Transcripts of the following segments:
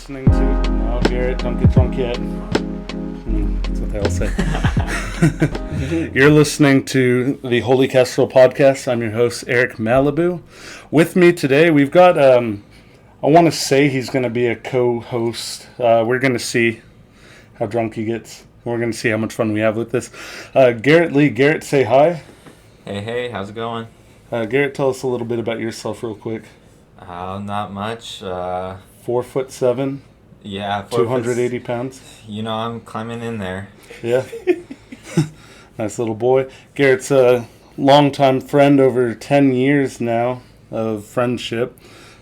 listening to... No, Garrett, don't get drunk yet. That's what they all say. You're listening to the Holy Kestrel Podcast. I'm your host, Eric Malibu. With me today, we've got... I want to say he's going to be a co-host. We're going to see how drunk he gets. We're going to see how much fun we have with this. Garrett Lee. Garrett, say hi. Hey, how's it going? Garrett, tell us a little bit about yourself real quick. Not much. 4'7". Yeah, 280 pounds. You know, I'm climbing in there. Yeah. Nice little boy. Garrett's a longtime friend, over 10 years now of friendship.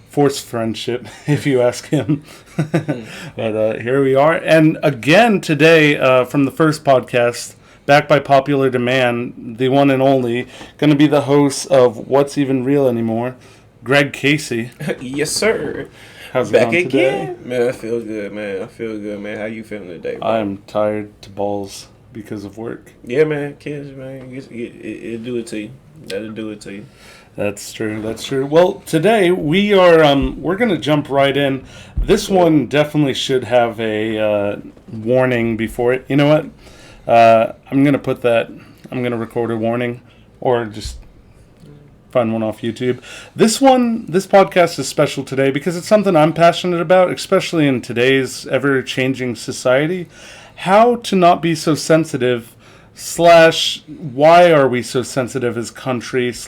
Forced friendship, if you ask him. But here we are. And again today, from the first podcast, back by popular demand, the one and only, going to be the host of What's Even Real Anymore, Greg Casey. Yes, sir. How's it Back going today? again? Man, I feel good, man. How you feeling today, bro? I'm tired to balls because of work. Yeah, man. Kids, man. It'll do it to you. That'll do it to you. That's true. Well, today we are we're going to jump right in. This one definitely should have a warning before it. You know what? I'm going to record a warning or just find one off YouTube. This podcast is special today because it's something I'm passionate about, especially in today's ever-changing society. How to not be so sensitive / why are we so sensitive as country /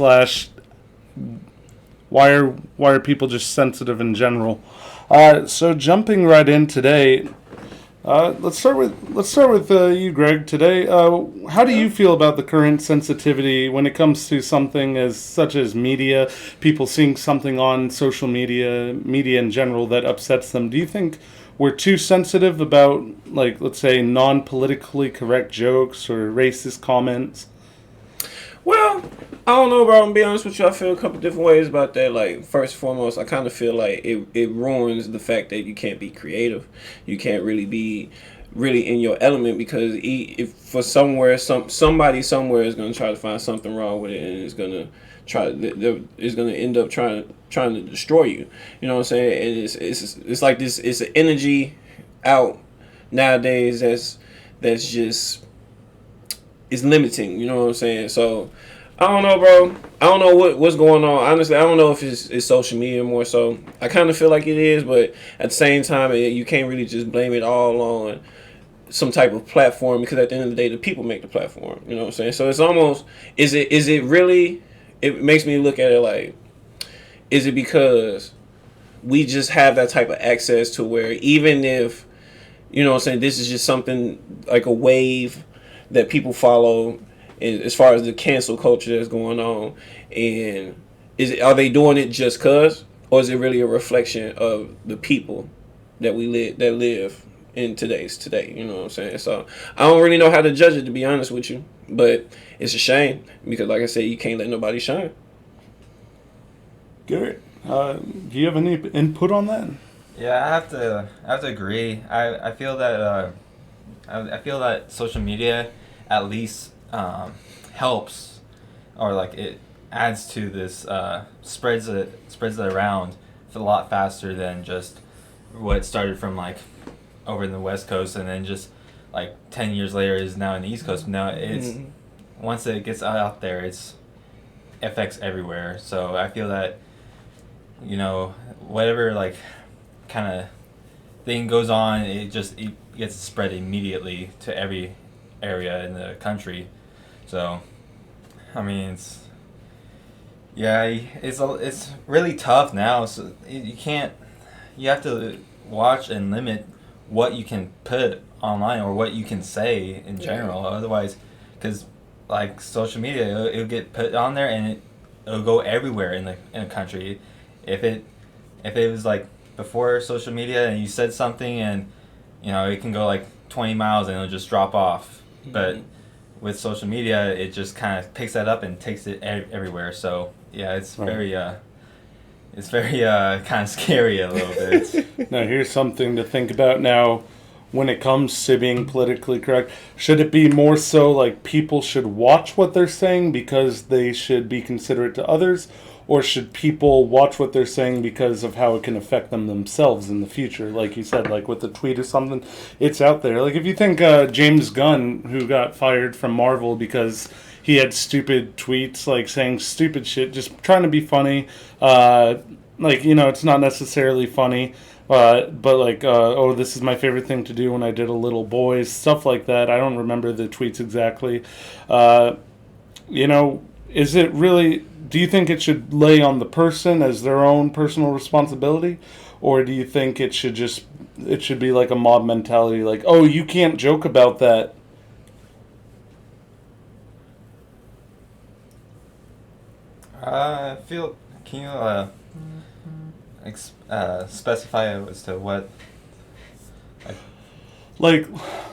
why are people just sensitive in general? So jumping right in today, let's start with you, Greg. Today, how do you feel about the current sensitivity when it comes to something such as media? People seeing something on social media in general that upsets them. Do you think we're too sensitive about, like, let's say, non-politically correct jokes or racist comments? Well, I don't know, bro. I'm gonna be honest with you. I feel a couple different ways about that. Like, first and foremost, I kind of feel like it ruins the fact that you can't be creative. You can't really be in your element because if for somebody somewhere is gonna try to find something wrong with it and is gonna end up trying to destroy you. You know what I'm saying? And it's like this. It's an energy out nowadays that's just is limiting. You know what I'm saying? So I don't know, bro. I don't know what's going on. Honestly, I don't know if it's social media more so. I kind of feel like it is, but at the same time, you can't really just blame it all on some type of platform because at the end of the day, the people make the platform. You know what I'm saying? So it's almost is it really? It makes me look at it like, is it because we just have that type of access to where even if, you know what I'm saying, this is just something like a wave that people follow as far as the cancel culture that's going on, and are they doing it just cause, or is it really a reflection of the people that live in today? You know what I'm saying? So I don't really know how to judge it, to be honest with you, but it's a shame because, like I said, you can't let nobody shine. Garrett, do you have any input on that? Yeah, I have to agree. I feel that social media at least helps, or like it adds to this, spreads it around a lot faster than just what started from like over in the West Coast and then just like 10 years later is now in the East Coast. Now it's once it gets out there, it's affects everywhere. So I feel that, you know, whatever like kind of thing goes on, it gets spread immediately to every area in the country. So I mean, it's really tough now. So you have to watch and limit what you can put online or what you can say in general. Otherwise, because like social media, it'll get put on there and it'll go everywhere in the country. If it was like before social media and you said something and, you know, it can go like 20 miles and it'll just drop off. But with social media, it just kind of picks that up and takes it everywhere. So yeah, it's very kind of scary a little bit. Now here's something to think about. Now, when it comes to being politically correct? Should it be more so like people should watch what they're saying because they should be considerate to others? Or should people watch what they're saying because of how it can affect them themselves in the future? Like you said, like with the tweet or something, it's out there. Like if you think James Gunn, who got fired from Marvel because he had stupid tweets, like saying stupid shit, just trying to be funny. Like, you know, it's not necessarily funny. But like, oh, this is my favorite thing to do when I did a little boys, stuff like that. I don't remember the tweets exactly. You know, is it really, do you think it should lay on the person as their own personal responsibility? Or do you think it should be like a mob mentality, like, oh, you can't joke about that? I feel. Can you specify as to what? Like,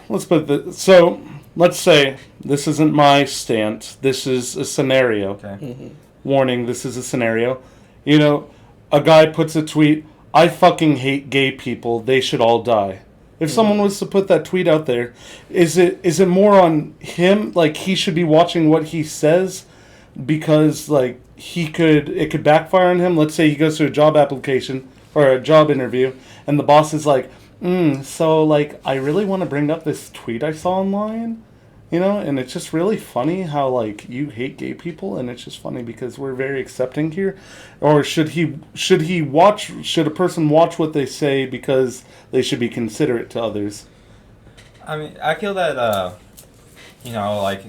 let's put the so. Let's say this isn't my stance. This is a scenario. Okay. Warning: this is a scenario. You know, a guy puts a tweet. I fucking hate gay people. They should all die. If someone was to put that tweet out there, is it more on him? Like he should be watching what he says, because like it could backfire on him. Let's say he goes to a job application or a job interview, and the boss is like, so like I really want to bring up this tweet I saw online, you know, and it's just really funny how like you hate gay people, and it's just funny because we're very accepting here. Or should a person watch what they say because they should be considerate to others? I mean, I feel that you know, like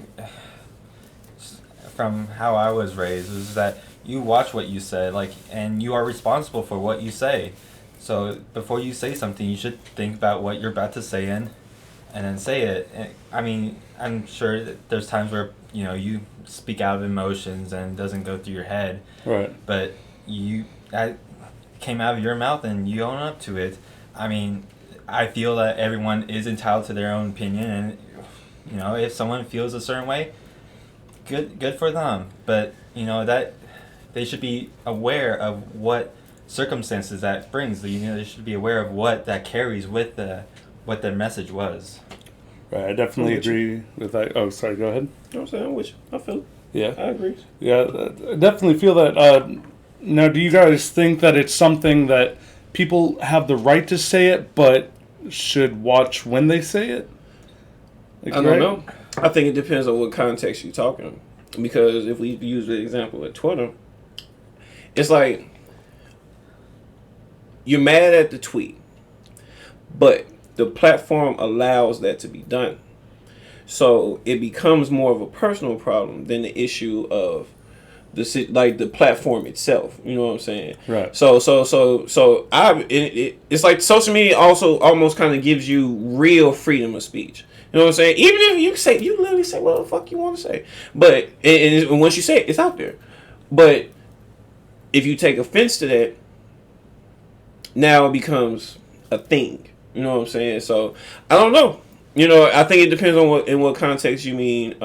from how I was raised, is that you watch what you say, like, and you are responsible for what you say. So before you say something, you should think about what you're about to say and then say it. And, I mean, I'm sure that there's times where, you know, you speak out of emotions and it doesn't go through your head. Right. But that came out of your mouth and you own up to it. I mean, I feel that everyone is entitled to their own opinion, and, you know, if someone feels a certain way, good for them. But, you know, that they should be aware of what circumstances that brings. You know, they should be aware of what that carries with what their message was. Right, I definitely agree with that. Oh, sorry, go ahead. You know what I'm saying? I'm with you. I feel it. Yeah. I agree. Yeah, I definitely feel that. Now, do you guys think that it's something that people have the right to say it, but should watch when they say it? Like, I don't know. I think it depends on what context you're talking. Because if we use the example at Twitter, it's like you're mad at the tweet, but the platform allows that to be done. So it becomes more of a personal problem than the issue of the platform itself. You know what I'm saying? Right. So it's like social media also almost kind of gives you real freedom of speech. You know what I'm saying? Even if you literally say what the fuck you want to say, but and once you say it, it's out there. But if you take offense to that, now it becomes a thing. You know what I'm saying? So I don't know. You know, I think it depends on what context you mean.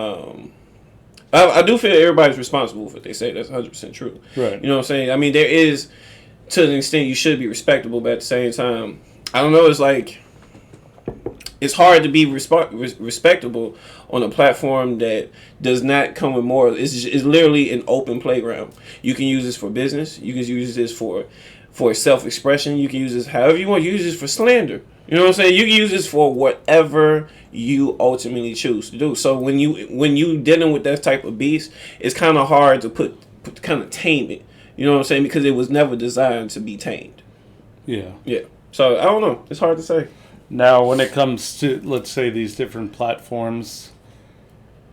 I do feel everybody's responsible for what they say. That's 100% true. Right. You know what I'm saying? I mean, there is, to an extent, you should be respectable, but at the same time, I don't know. It's like it's hard to be respectable on a platform that does not come with morals. It's literally an open playground. You can use this for business. You can use this for self-expression. You can use this however you want. You use this for slander. You know what I'm saying? You can use this for whatever you ultimately choose to do. So when you dealing with that type of beast, it's kind of hard to kind of tame it. You know what I'm saying? Because it was never designed to be tamed. Yeah. Yeah. So I don't know. It's hard to say. Now, when it comes to, let's say, these different platforms,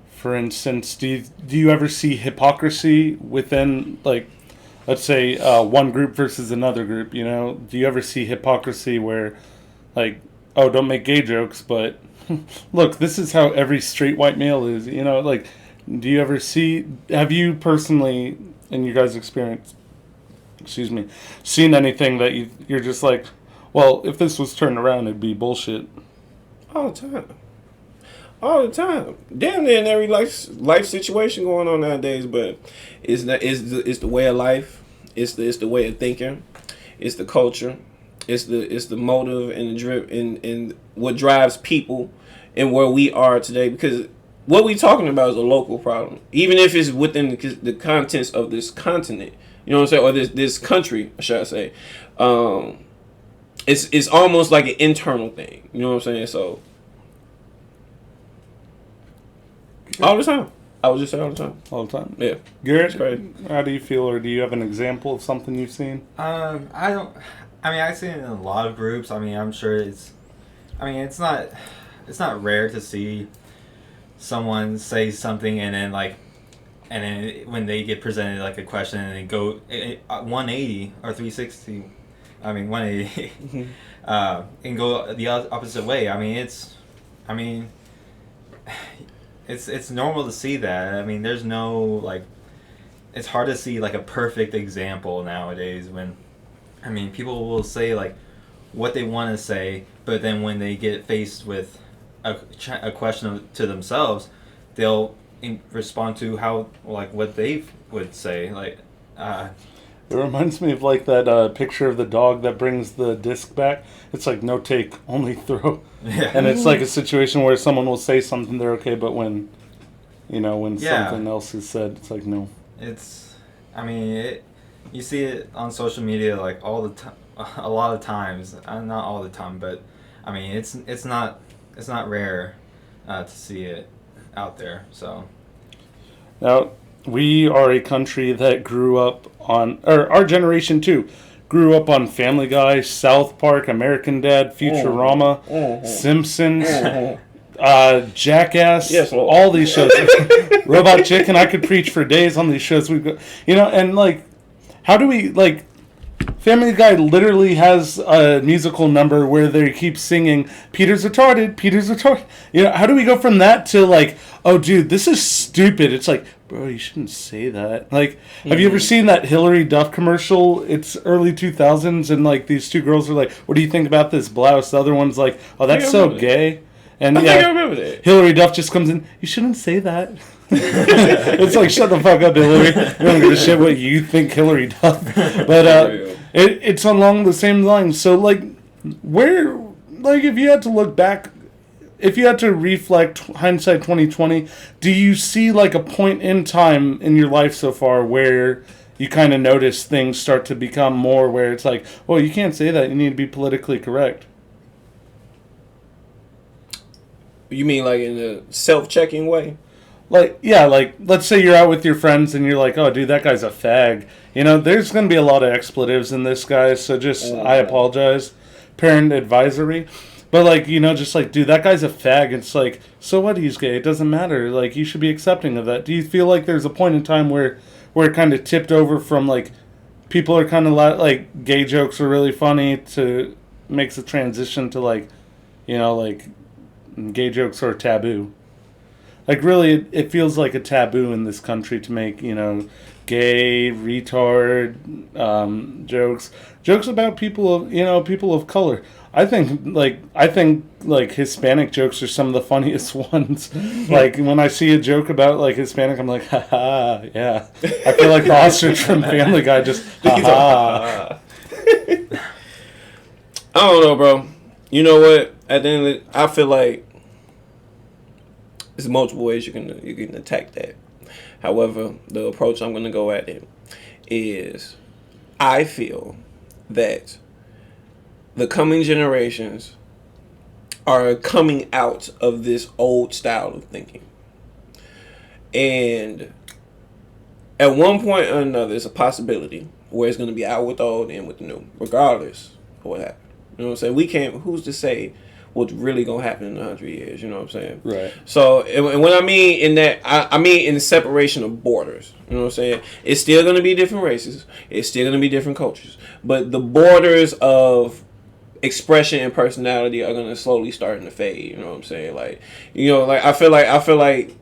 for instance, do you ever see hypocrisy within, like, let's say, one group versus another group, you know? Do you ever see hypocrisy where, like, oh, don't make gay jokes, but look, this is how every straight white male is, you know? Like, have you personally, in your guys' experience, seen anything that you're just like, well, if this was turned around, it'd be bullshit? All the time. Damn near in every life situation going on nowadays, but it's the way of life. It's the way of thinking. It's the culture. It's the motive and the drip and what drives people and where we are today, because what we talking about is a local problem, even if it's within the contents of this continent. You know what I'm saying, or this country, should I say? It's almost like an internal thing. You know what I'm saying? So all the time, I would just say all the time. All the time. Yeah, Garrett, crazy. how do you feel, or do you have an example of something you've seen? I don't. I mean, I've seen it in a lot of groups. I mean, I'm sure it's. I mean, it's not rare to see someone say something and then when they get presented like a question and they go 180 or 360. I mean 180, and go the opposite way. I mean, it's normal to see that. I mean, there's no like. It's hard to see like a perfect example nowadays when. I mean, people will say like what they want to say, but then when they get faced with a question to themselves, they'll respond to how like what they would say. Like, It reminds me of like that picture of the dog that brings the disc back. It's like no take, only throw. yeah, And it's like a situation where someone will say something, they're okay, but when Yeah. something else is said, it's like no. it's. I mean, you see it on social media like all the time, a lot of times. Not all the time, but I mean, it's not rare to see it out there. So. Now, we are a country that grew up on, or our generation too, grew up on Family Guy, South Park, American Dad, Futurama, Simpsons, Jackass, Yes, Lord. all these shows. Robot Chicken, I could preach for days on these shows. And like, how do we, like, Family Guy literally has a musical number where they keep singing, Peter's retarded, Peter's retarded. How do we go from that to like, oh dude, this is stupid. It's like, bro, you shouldn't say that. Like, have you ever seen that Hillary Duff commercial? It's early 2000s and like these two girls are like, what do you think about this blouse? The other one's like, oh, that's so gay. And I think I remember that. Hillary Duff just comes in, you shouldn't say that. It's like, shut the fuck up, Hillary. We don't give a shit what you think, Hillary Duff. But it's along the same lines. So, like, where, like, if you had to look back, if you had to reflect hindsight 2020, do you see, like, a point in time in your life so far where you kind of notice things start to become more where it's like, well, you can't say that. You need to be politically correct. You mean like in a self-checking way? Like, yeah, like, let's say you're out with your friends and you're like, oh, dude, that guy's a fag. There's going to be a lot of expletives in this, guys, so just, I apologize. Parent advisory. But, like, just like, dude, that guy's a fag. It's like, so what, he's gay? It doesn't matter. Like, you should be accepting of that. Do you feel like there's a point in time where it kind of tipped over from, like, people are kind of like, gay jokes are really funny to makes a transition to, like, like, gay jokes are taboo? Like, really, it feels like a taboo in this country to make, gay, retard jokes about people of color. I think Hispanic jokes are some of the funniest ones. Like, when I see a joke about, like, Hispanic, I'm like, haha, yeah. I feel like the ostrich from Family Guy just, haha. I don't know, bro. You know what? At the end of it, I feel like there's multiple ways you can attack that. However, the approach I'm going to go at it is, I feel that the coming generations are coming out of this old style of thinking. And at one point or another, it's a possibility where it's going to be out with the old and with the new, regardless of what happened. You know what I'm saying? Who's to say what's really going to happen in 100 years? You know what I'm saying? Right. So, and what I mean in that, I mean in the separation of borders. You know what I'm saying? It's still going to be different races. It's still going to be different cultures. But the borders of expression and personality are going to slowly starting to fade. You know what I'm saying? Like, I feel like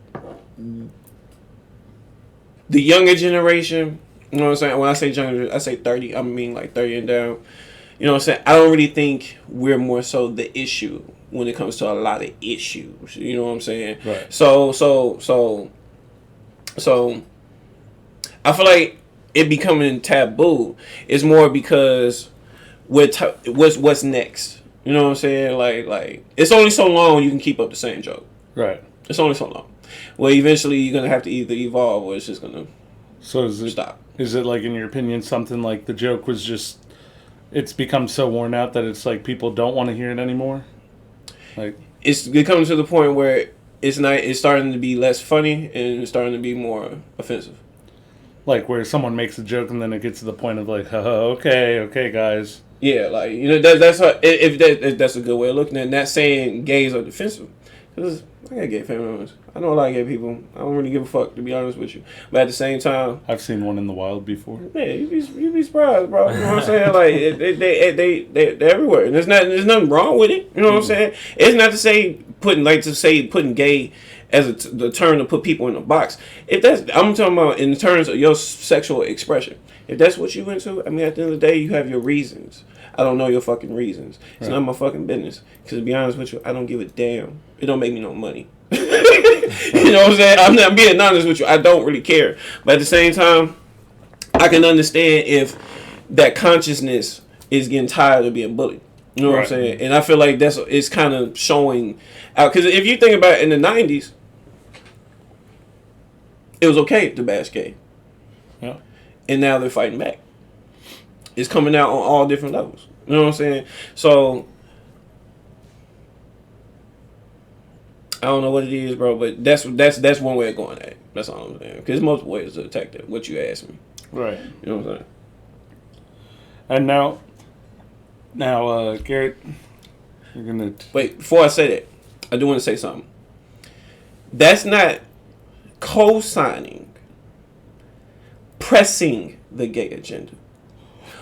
the younger generation, you know what I'm saying? When I say younger, I say 30. I mean like 30 and down. You know what I'm saying? I don't really think we're more so the issue when it comes to a lot of issues. You know what I'm saying? Right. So I feel like it becoming taboo is more because what's next. You know what I'm saying? Like it's only so long you can keep up the same joke. Right. It's only so long. Well, eventually you're gonna have to either evolve or it's just gonna So is it stop. Is it like, in your opinion, something like the joke was just, it's become so worn out that it's like people don't want to hear it anymore? Like, It comes to the point where it's starting to be less funny and it's starting to be more offensive. where someone makes a joke and then it gets to the point of like, okay, guys. Yeah, like that's how, if that's a good way of looking at it. Not saying gays are defensive, because I got gay family members. I know a lot of gay people. I don't really give a fuck, to be honest with you. But at the same time, I've seen one in the wild before. yeah, you'd be surprised, bro. You know what I'm saying? Like they're everywhere, and there's nothing wrong with it. You know what I'm saying? It's not to say putting gay as the term to put people in a box. If that's, I'm talking about in terms of your sexual expression. If that's what you into, I mean, at the end of the day, you have your reasons. I don't know your fucking reasons. It's not my fucking business. Because to be honest with you, I don't give a damn. It don't make me no money. You know what I'm saying? I'm being honest with you. I don't really care. But at the same time, I can understand if that consciousness is getting tired of being bullied. You know what I'm saying? And I feel like it's kind of showing out. Because if you think about it, in the 90s, it was okay to bash gay. Yeah. And now they're fighting back. It's coming out on all different levels. You know what I'm saying? So I don't know what it is, bro, but that's one way of going at it. That's all I'm saying. Because there's multiple ways to attack that. What you asked me. Right. You know what I'm saying? And now, Garrett, you're gonna Wait, before I say that, I do want to say something. That's not co-signing, pressing the gay agenda.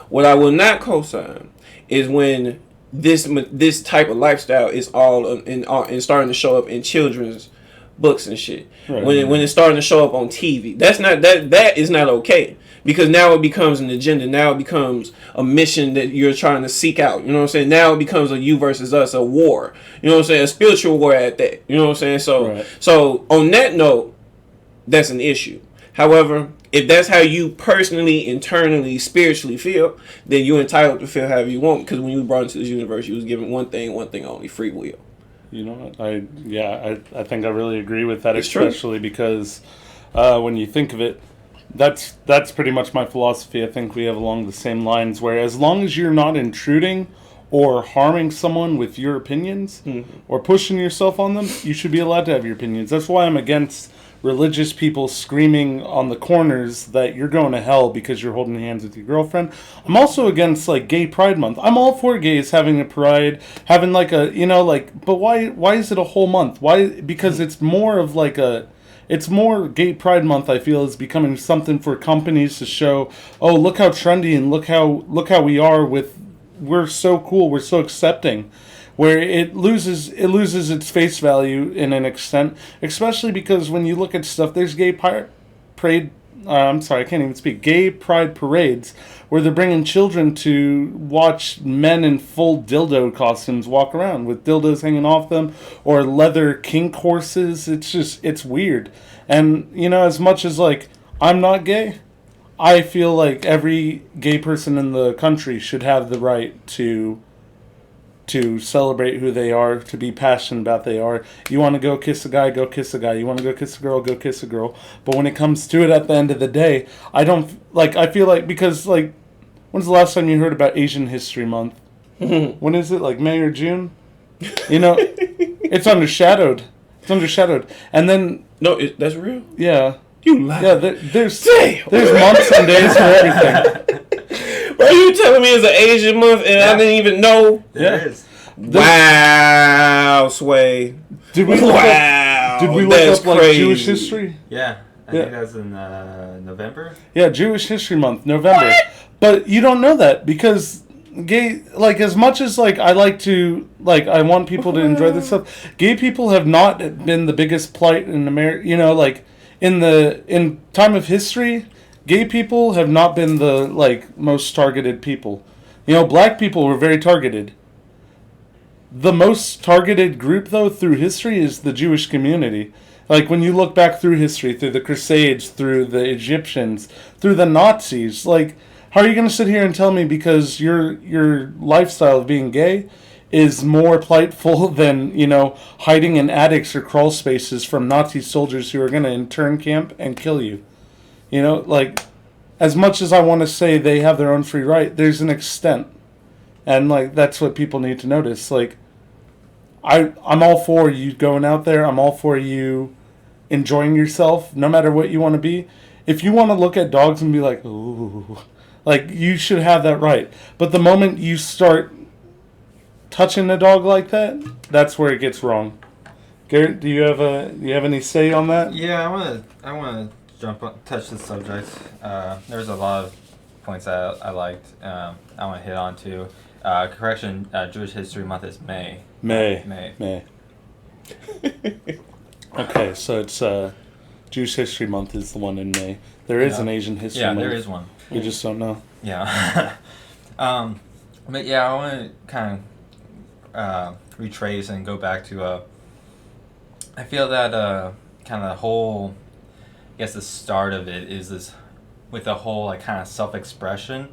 What I will not co-sign is when this type of lifestyle is all and starting to show up in children's books and shit. Right. When it's starting to show up on TV, that is not okay, because now it becomes an agenda. Now it becomes a mission that you're trying to seek out. You know what I'm saying? Now it becomes a you versus us, a war. You know what I'm saying? A spiritual war at that. You know what I'm saying? So on that note, that's an issue. However, if that's how you personally, internally, spiritually feel, then you're entitled to feel however you want. Because when you were brought into this universe, you was given one thing only: free will. You know what? I think I really agree with that, It's true. especially because when you think of it, that's pretty much my philosophy. I think we have along the same lines, where as long as you're not intruding or harming someone with your opinions or pushing yourself on them, you should be allowed to have your opinions. That's why I'm against religious people screaming on the corners that you're going to hell because you're holding hands with your girlfriend. I'm also against Gay Pride Month. I'm all for gays having a pride, having but why is it a whole month? Why? Because it's more of it's more Gay Pride Month, I feel, is becoming something for companies to show, oh, look how trendy and look how we are we're so cool, we're so accepting. Where it loses its face value in an extent, especially because when you look at stuff, there's gay pride parades where they're bringing children to watch men in full dildo costumes walk around with dildos hanging off them, or leather kink horses. It's weird. And as much as I'm not gay, I feel like every gay person in the country should have the right to celebrate who they are, to be passionate about they are. You want to go kiss a guy, go kiss a guy. You want to go kiss a girl, go kiss a girl. But when it comes to it at the end of the day, I feel like, because when's the last time you heard about Asian History Month? When is it? May or June? It's undershadowed. And then... No, that's real? Yeah. You lie. Yeah, there's months and days for everything. Bro, you telling me it's an Asian month and I didn't even know? There is. Wow, Sway. Did we look up Jewish history? Yeah. I think that's in November. Yeah, Jewish History Month, November. What? But you don't know that because gay, as much as I like to, I want people to enjoy this stuff, gay people have not been the biggest plight in America. In time of history, gay people have not been the most targeted people. Black people were very targeted. The most targeted group, though, through history is the Jewish community. When you look back through history, through the Crusades, through the Egyptians, through the Nazis, How are you going to sit here and tell me because your lifestyle of being gay is more plightful than, hiding in attics or crawl spaces from Nazi soldiers who are going to intern camp and kill you? Like, as much as I want to say they have their own free right, there's an extent. And, like, that's what people need to notice. Like, I'm all for you going out there. I'm all for you enjoying yourself, no matter what you want to be. If you want to look at dogs and be like, ooh, like, you should have that right. But the moment you start touching a dog like that, that's where it gets wrong. Garrett, do you have any say on that? Yeah, I wanna touch the subject. There's a lot of points that I liked. I want to hit on too. Correction, Jewish History Month is May. May. Okay, so it's Jewish History Month is the one in May. There is an Asian History Month. Yeah, there is one. You just don't know. Yeah. But yeah, I want to kind of retrace and go back to. I feel that kind of the whole, I guess the start of it is this, with the whole like kind of self-expression,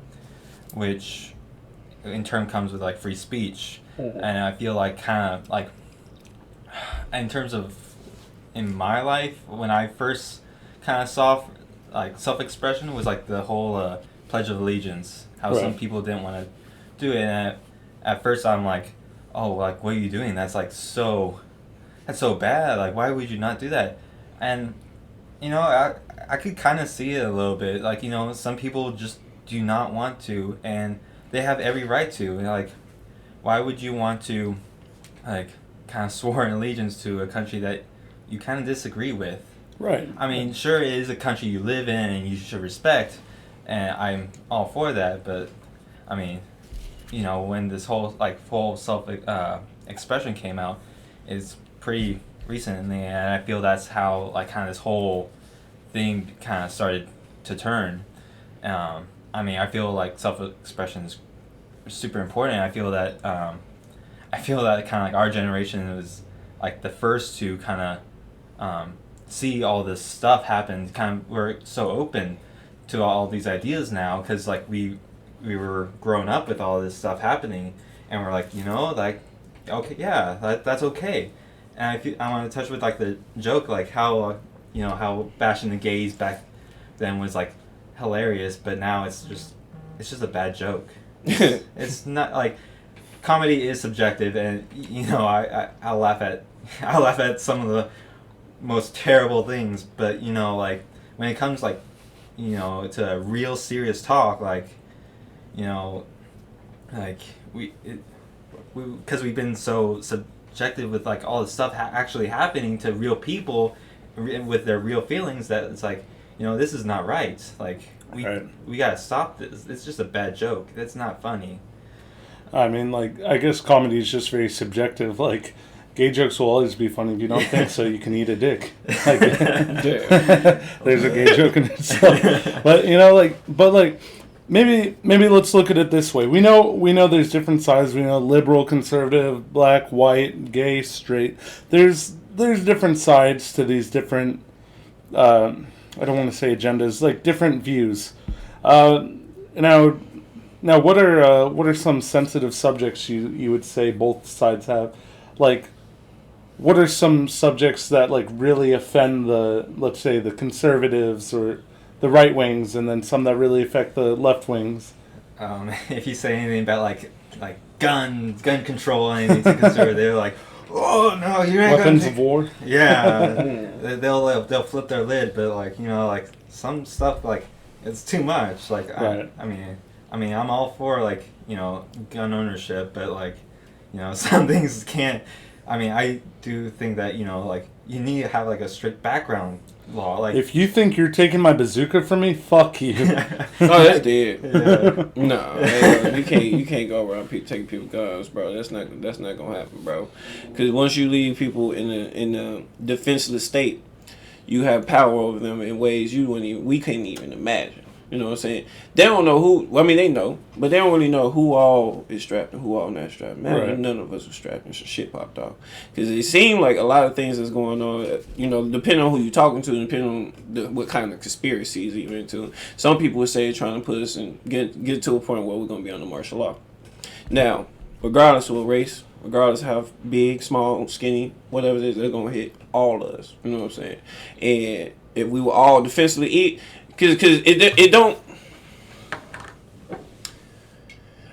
which in turn comes with like free speech, and I feel like kind of like, in terms of, in my life, when I first kind of saw like self-expression was like the whole Pledge of Allegiance, how some people didn't want to do it, and at first I'm like, oh, like what are you doing? That's so bad. Like why would you not do that? And I could kind of see it a little bit. Like some people just do not want to, and they have every right to. Like why would you want to like kind of sworn allegiance to a country that you kind of disagree with? Right. I mean, sure, it is a country you live in and you should respect, and I'm all for that. But I mean, when this whole like full self expression came out, it's pretty recently, and I feel that's how like kind of this whole thing kind of started to turn. I mean, I feel like self expression is super important. I feel that kind of like our generation was like the first to kind of see all this stuff happen. Kind of we're so open to all these ideas now because like we were growing up with all this stuff happening, and we're like like okay, yeah, that's okay. And I want to touch with like the joke, like how how bashing the gays back then was like hilarious, but now it's just a bad joke. It's not like, comedy is subjective, and I'll laugh at some of the most terrible things, but like when it comes like to real serious talk, like like because we've been so subjective with like all this stuff actually happening to real people with their real feelings, that it's like this is not right. Like we gotta stop this. It's just a bad joke. That's not funny. I mean, like, I guess comedy is just very subjective. Like, gay jokes will always be funny. If you don't think so, you can eat a dick. Like, there's a gay joke in itself. But maybe let's look at it this way. We know there's different sides. We know liberal, conservative, black, white, gay, straight. There's different sides to these different. I don't want to say agendas, like different views. Now, what are some sensitive subjects you would say both sides have? Like, what are some subjects that like really offend let's say the conservatives or the right wings, and then some that really affect the left wings? If you say anything about like gun control, anything too conservative, they're like, oh no, you ain't weapons of war. Yeah, they'll flip their lid, but like like some stuff like it's too much. Like right. I mean, I'm all for like gun ownership, but like some things can't. I mean, I do think that like you need to have like a strict background law. Like if you think you're taking my bazooka from me, fuck you. Oh, that's dead. Yeah. No, you can't go around taking people's guns, bro. That's not gonna happen, bro. Because once you leave people in a defenseless state, you have power over them in ways we can't even imagine. You know what I'm saying? They don't know who. Well, I mean, they know, but they don't really know who all is strapped and who all not strapped. Man, Right. none of us were strapped and shit popped off. Because it seemed like a lot of things that's going on. You know, depending on who you're talking to, depending on what kind of conspiracies you're into. Some people would say trying to put us in get to a point where we're gonna be under martial law. Now, regardless of what race, regardless of how big, small, skinny, whatever it is, they're gonna hit all of us. You know what I'm saying? And if we were all defensively eat. Cause it don't.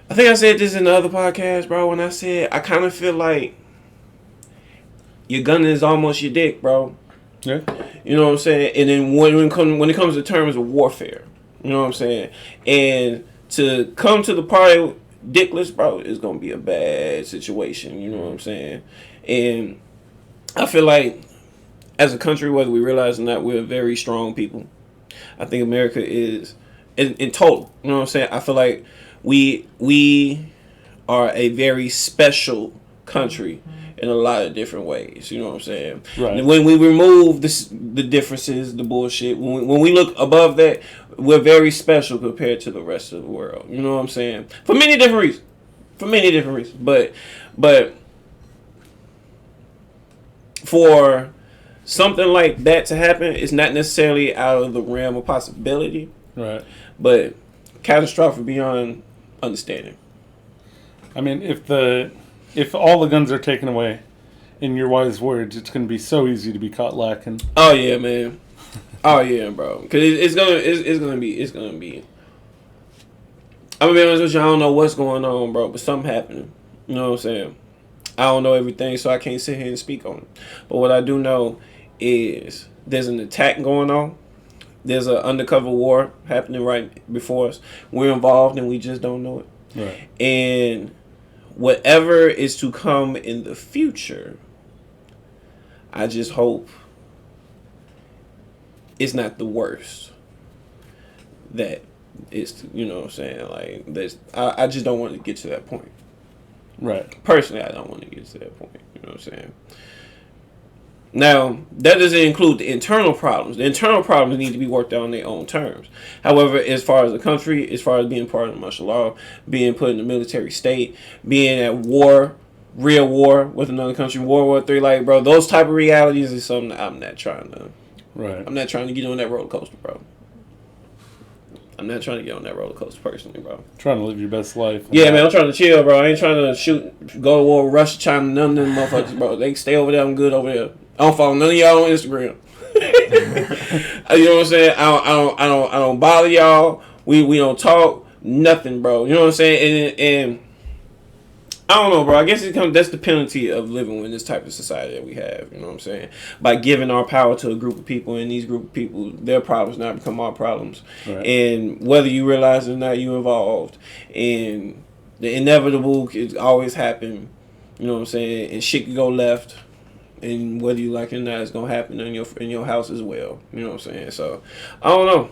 I think I said this in the other podcast, bro. When I said I kind of feel like your gun is almost your dick, bro. Yeah. You know what I'm saying? And then when it comes to terms of warfare, you know what I'm saying? And to come to the party dickless, bro, is gonna be a bad situation. You know what I'm saying? And I feel like as a country, whether we realize or not, we're very strong people. I think America is in total. You know what I'm saying? I feel like we are a very special country in a lot of different ways. You know what I'm saying? Right. When we remove the differences, the bullshit, when we look above that, we're very special compared to the rest of the world. You know what I'm saying? For many different reasons. But for something like that to happen is not necessarily out of the realm of possibility, Right. but catastrophic beyond understanding. I mean, if all the guns are taken away, in your wise words, it's going to be so easy to be caught lacking. Oh yeah, man. Oh yeah, bro. Because it's gonna be. I'm gonna be honest with you. I don't know what's going on, bro, but something happening. You know what I'm saying? I don't know everything, so I can't sit here and speak on it. But what I do know is there's an attack going on. There's an undercover war happening right before us. We're involved and we just don't know it. Right. And whatever is to come in the future, I just hope it's not the worst. That it's, you know what I'm saying? Like, I just don't want to get to that point. Right. Personally, I don't want to get to that point. You know what I'm saying? Now, that doesn't include the internal problems. The internal problems need to be worked out on their own terms. However, as far as the country, as far as being part of martial law, being put in a military state, being at war, real war with another country, World War III, like, bro, those type of realities is something that I'm not trying to. Right. I'm not trying to get on that roller coaster, bro. I'm not trying to get on that roller coaster personally, bro. Trying to live your best life. Yeah, man, I'm trying to chill, bro. I ain't trying to go to war with Russia, China, none of them motherfuckers, bro. They can stay over there. I'm good over there. I don't follow none of y'all on Instagram. You know what I'm saying? I don't bother y'all. We don't talk nothing, bro. You know what I'm saying? And I don't know, bro. I guess that's the penalty of living in this type of society that we have. You know what I'm saying? By giving our power to a group of people, and these group of people, their problems now become our problems. Right. And whether you realize it or not, you involved. And the inevitable could always happen. You know what I'm saying? And shit could go left. And whether you like it or not, it's gonna happen in your house as well. You know what I'm saying? So I don't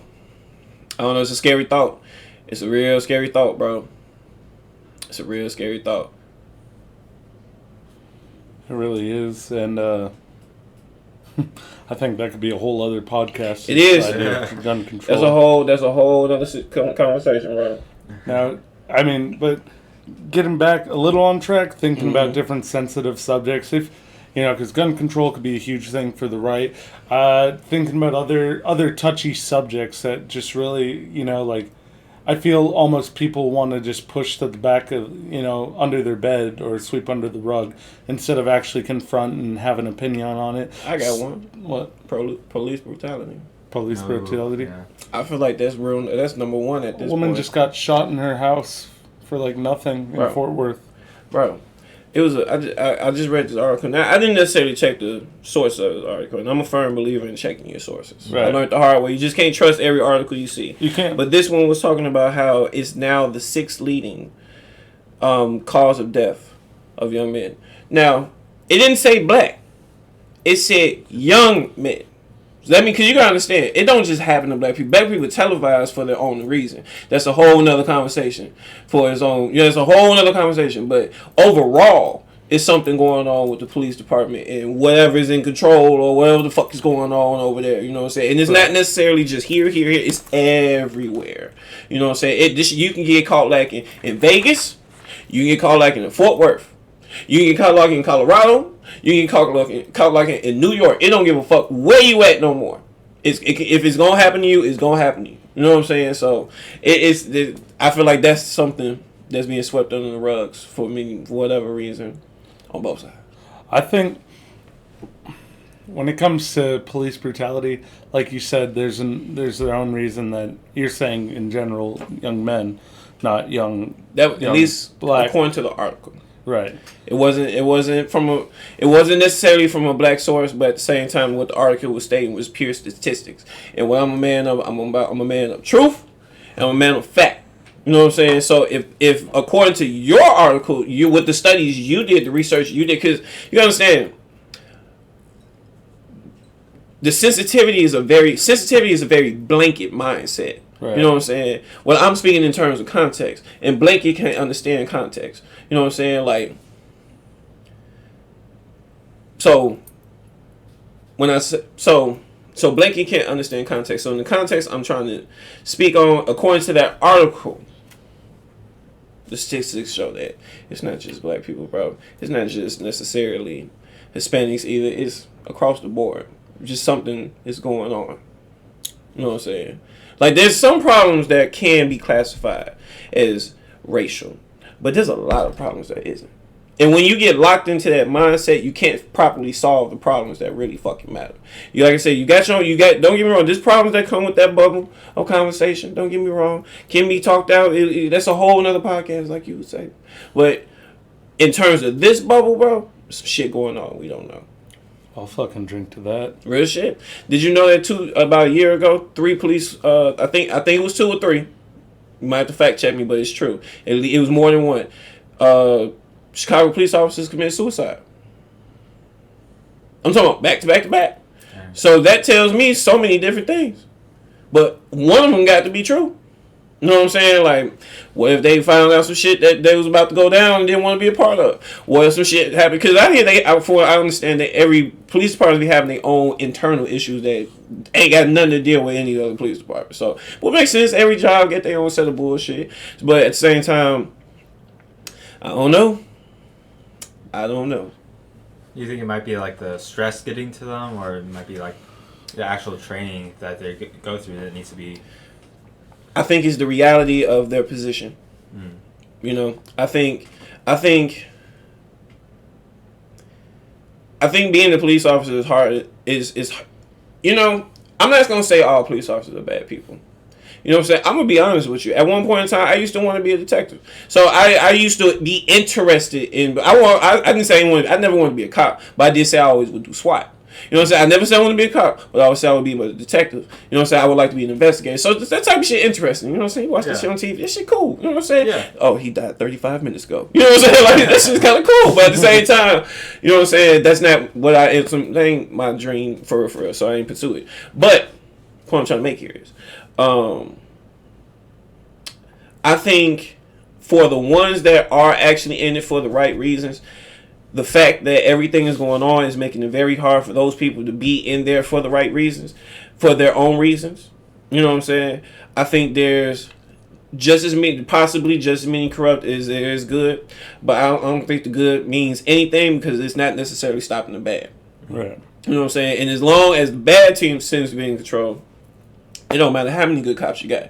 know. It's a scary thought. It's a real scary thought, bro. It's a real scary thought. It really is, and I think that could be a whole other podcast. It is. Idea of gun control. That's a whole other conversation, bro. Now, I mean, but getting back a little on track, thinking about different sensitive subjects, if you know, because gun control could be a huge thing for the right. Thinking about other touchy subjects that just really, you know, like I feel almost people want to just push to the back of, you know, under their bed or sweep under the rug instead of actually confront and have an opinion on it. I got one. What? Police brutality. Police brutality? Yeah. I feel like that's real. That's number one at this A woman point. just got shot in her house for like nothing in Right. Fort Worth. Bro, it was I just read this article. Now, I didn't necessarily check the source of the article, and I'm a firm believer in checking your sources. I Right. learned the hard way. You just can't trust every article you see. You can't. But this one was talking about how it's now the sixth leading cause of death of young men. Now, it didn't say black. It said young men. So that means, because you gotta understand, it don't just happen to black people. Black people televise for their own reason. That's a whole nother conversation for its own. You know, it's a whole nother conversation. But overall, it's something going on with the police department and whatever is in control or whatever the fuck is going on over there. You know what I'm saying? And it's not necessarily just here. It's everywhere. You know what I'm saying? You can get caught like in Vegas. You can get caught like in Fort Worth. You can get caught like in Colorado. You can get caught like in New York. It don't give a fuck where you at no more. If it's gonna happen to you, it's gonna happen to you. You know what I'm saying? So I feel like that's something that's being swept under the rugs for whatever reason, on both sides. I think when it comes to police brutality, like you said, there's their own reason that you're saying in general, young men, not young. That young at least black. according to the article. Right. It wasn't necessarily from a black source, but at the same time, what the article was stating was pure statistics. And what I'm a man of, I'm a man of truth, and I'm a man of fact. You know what I'm saying? So if according to your article, with the studies you did, the research you did, because you understand, the sensitivity is a very blanket mindset. Right. You know what I'm saying? Well, I'm speaking in terms of context, and blanket can't understand context. You know what I'm saying? Like, so blanket can't understand context. So in the context I'm trying to speak on, according to that article, the statistics show that it's not just black people, bro. It's not just necessarily Hispanics either. It's across the board. Just something is going on. You know what I'm saying? Like, there's some problems that can be classified as racial, but there's a lot of problems that isn't. And when you get locked into that mindset, you can't properly solve the problems that really fucking matter. You, like I said, don't get me wrong, there's problems that come with that bubble of conversation. Don't get me wrong. Can be talked out. That's a whole nother podcast, like you would say. But in terms of this bubble, bro, some shit going on we don't know. I'll fucking drink to that. Real shit. Did you know that about a year ago, 3 police, I think it was 2 or 3. You might have to fact check me, but it's true. It was more than one. Chicago police officers committed suicide. I'm talking about back to back to back. So that tells me so many different things. But one of them got to be true. You know what I'm saying? Like, what if they found out some shit that they was about to go down and didn't want to be a part of? What if some shit happened? Because I understand that every police department be having their own internal issues that ain't got nothing to deal with any other police department. So, what makes sense? Every job get their own set of bullshit. But at the same time, I don't know. You think it might be like the stress getting to them, or it might be like the actual training that they go through that needs to be... I think it's the reality of their position. You know, I think being a police officer is hard. Is you know, I'm not going to say all police officers are bad people. You know what I'm saying? I'm going to be honest with you. At one point in time, I used to want to be a detective. So I used to be interested in... I didn't say I never wanted to be a cop, but I did say I always would do SWAT. You know what I'm saying? I never said I wanted to be a cop, but I always said I would be a detective. You know what I'm saying? I would like to be an investigator. So that type of shit interesting. You know what I'm saying? You watch that shit on TV. That shit cool. You know what I'm saying? Yeah. Oh, he died 35 minutes ago. You know what I'm saying? Like, that shit's kind of cool. But at the same time, you know what I'm saying? That's not what that ain't my dream for real. So I ain't pursue it. But the point I'm trying to make here is, I think for the ones that are actually in it for the right reasons, the fact that everything is going on is making it very hard for those people to be in there for the right reasons, for their own reasons. You know what I'm saying? I think there's possibly just as many corrupt as there is good, but I don't think the good means anything because it's not necessarily stopping the bad. Right. You know what I'm saying? And as long as the bad team seems to be in control, it don't matter how many good cops you got.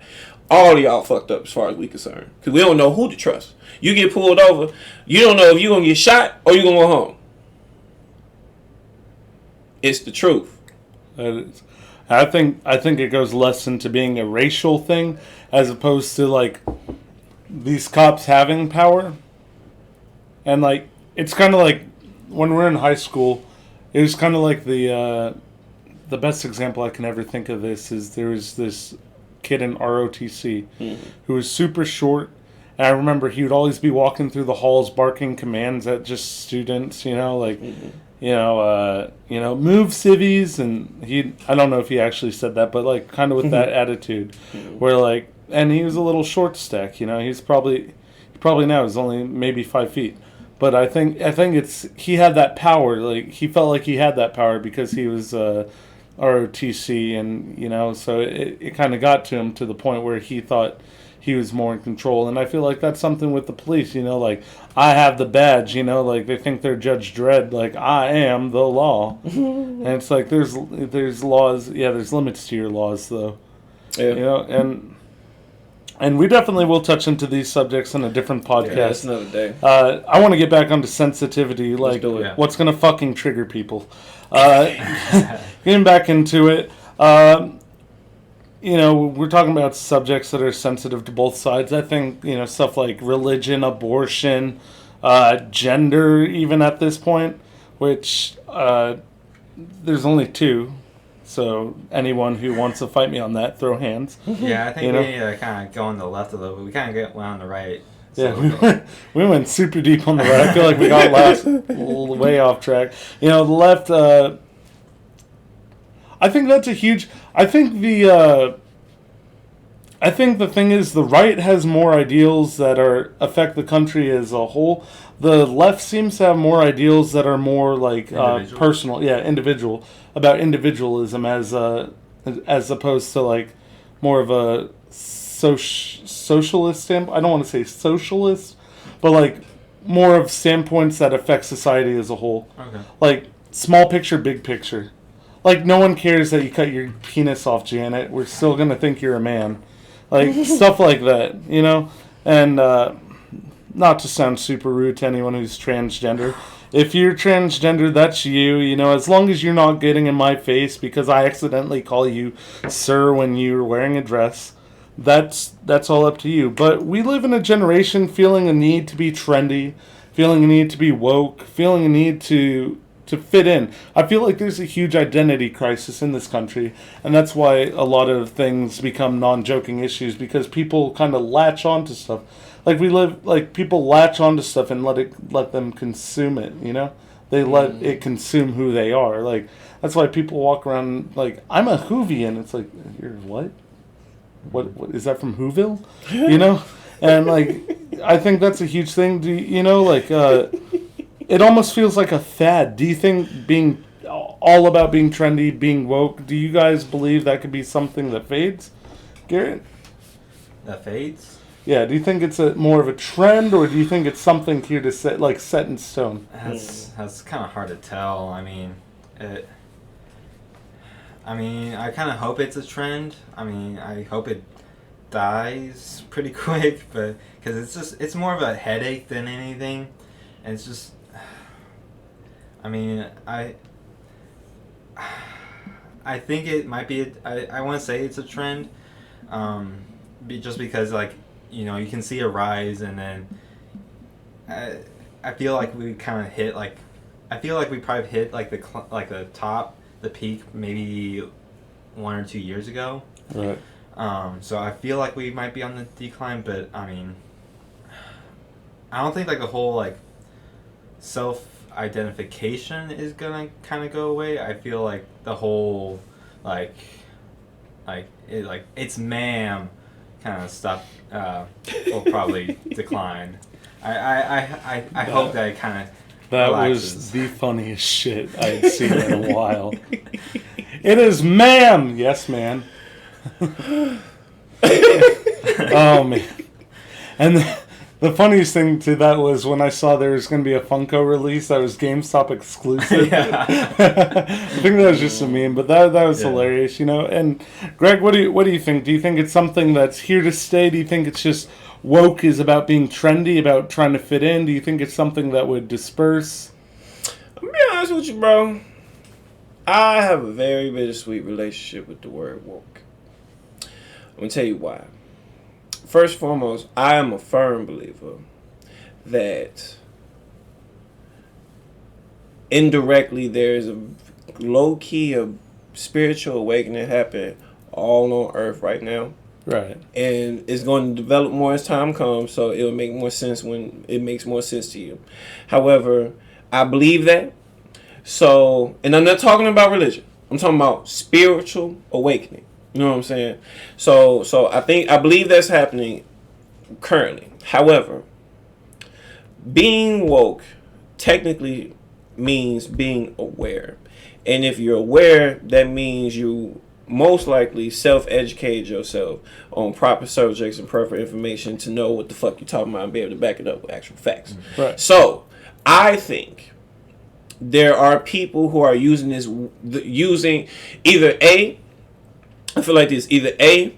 All of y'all fucked up as far as we concerned. Because we don't know who to trust. You get pulled over, you don't know if you're going to get shot or you're going to go home. It's the truth. I think it goes less into being a racial thing as opposed to, like, these cops having power. And, like, it's kind of like when we're in high school, it was kind of like the best example I can ever think of this is there was this kid in ROTC who was super short, and I remember he would always be walking through the halls barking commands at just students, you know, like move civvies, and I don't know if he actually said that, but like kind of with that attitude where like, and he was a little short stack, you know, he's probably now is only maybe 5 feet, But I think it's he had that power. Like he felt like he had that power because he was ROTC, and so it kind of got to him to the point where he thought he was more in control. And I feel like that's something with the police. Like I have the badge. Like they think they're Judge Dredd. Like I am the law. And it's like there's laws. Yeah, there's limits to your laws though. Yeah. And we definitely will touch into these subjects in a different podcast. Yeah, that's another day. I want to get back onto sensitivity, like do it. Yeah. what's going to fucking trigger people. Getting back into it, we're talking about subjects that are sensitive to both sides. I think, stuff like religion, abortion, gender, even at this point, which there's only two. So anyone who wants to fight me on that, throw hands. Yeah, I think we need to kind of go on the left a little bit. We kind of went on the right. Yeah, we went super deep on the right. I feel like we got lost way off track. The left, I think that's a huge... I think the thing is the right has more ideals that affect the country as a whole. The left seems to have more ideals that are more like personal, individual, about individualism as opposed to like more of a socialist standpoint. I don't want to say socialist, but like more of standpoints that affect society as a whole. Okay. Like small picture, big picture. Like no one cares that you cut your penis off, Janet. We're still gonna think you're a man. Like stuff like that, and not to sound super rude to anyone who's transgender. If you're transgender, that's you. As long as you're not getting in my face because I accidentally call you sir when you're wearing a dress, that's all up to you. But we live in a generation feeling a need to be trendy, feeling a need to be woke, feeling a need to fit in. I feel like there's a huge identity crisis in this country, and that's why a lot of things become non-joking issues because people kind of latch onto stuff. Like people latch onto stuff and let them consume it. They let it consume who they are. Like that's why people walk around like I'm a Whovian. It's like you're what? What is that from Whoville? And like I think that's a huge thing. It almost feels like a fad. Do you think being all about being trendy, being woke, do you guys believe that could be something that fades? Garrett? That fades? Yeah, do you think it's more of a trend, or do you think it's something here to set in stone? That's kind of hard to tell. I kind of hope it's a trend. I hope it dies pretty quick, but because it's more of a headache than anything, and it's just. I think it might be. I want to say it's a trend, just because you can see a rise, and then I feel like we kind of hit I feel like we probably hit the top, the peak maybe 1 or 2 years ago. Right. So I feel like we might be on the decline, but I don't think the whole self-identification is gonna kind of go away. I feel like the whole it's ma'am kind of stuff will probably decline. I hope that it kind of that relaxes. was the funniest shit I had seen in a while. It is ma'am. Yes, man. Oh man. And the funniest thing to that was when I saw there was going to be a Funko release that was GameStop exclusive. Yeah. I think that was just a meme, but that was hilarious, And Greg, what do you think? Do you think it's something that's here to stay? Do you think it's just woke is about being trendy, about trying to fit in? Do you think it's something that would disperse? I'm gonna be honest with you, bro. I have a very bittersweet relationship with the word woke. I'm gonna tell you why. First and foremost, I am a firm believer that indirectly there's a low-key a spiritual awakening happening all on earth right now. Right. And it's going to develop more as time comes, so it'll make more sense when it makes more sense to you. However, I believe that. So, and I'm not talking about religion. I'm talking about spiritual awakening. You know what I'm saying? So I believe that's happening currently. However, being woke technically means being aware. And if you're aware, that means you most likely self-educate yourself on proper subjects and proper information to know what the fuck you're talking about and be able to back it up with actual facts. Right. So, I think there are people who are using this, using either A, I feel like this, either A,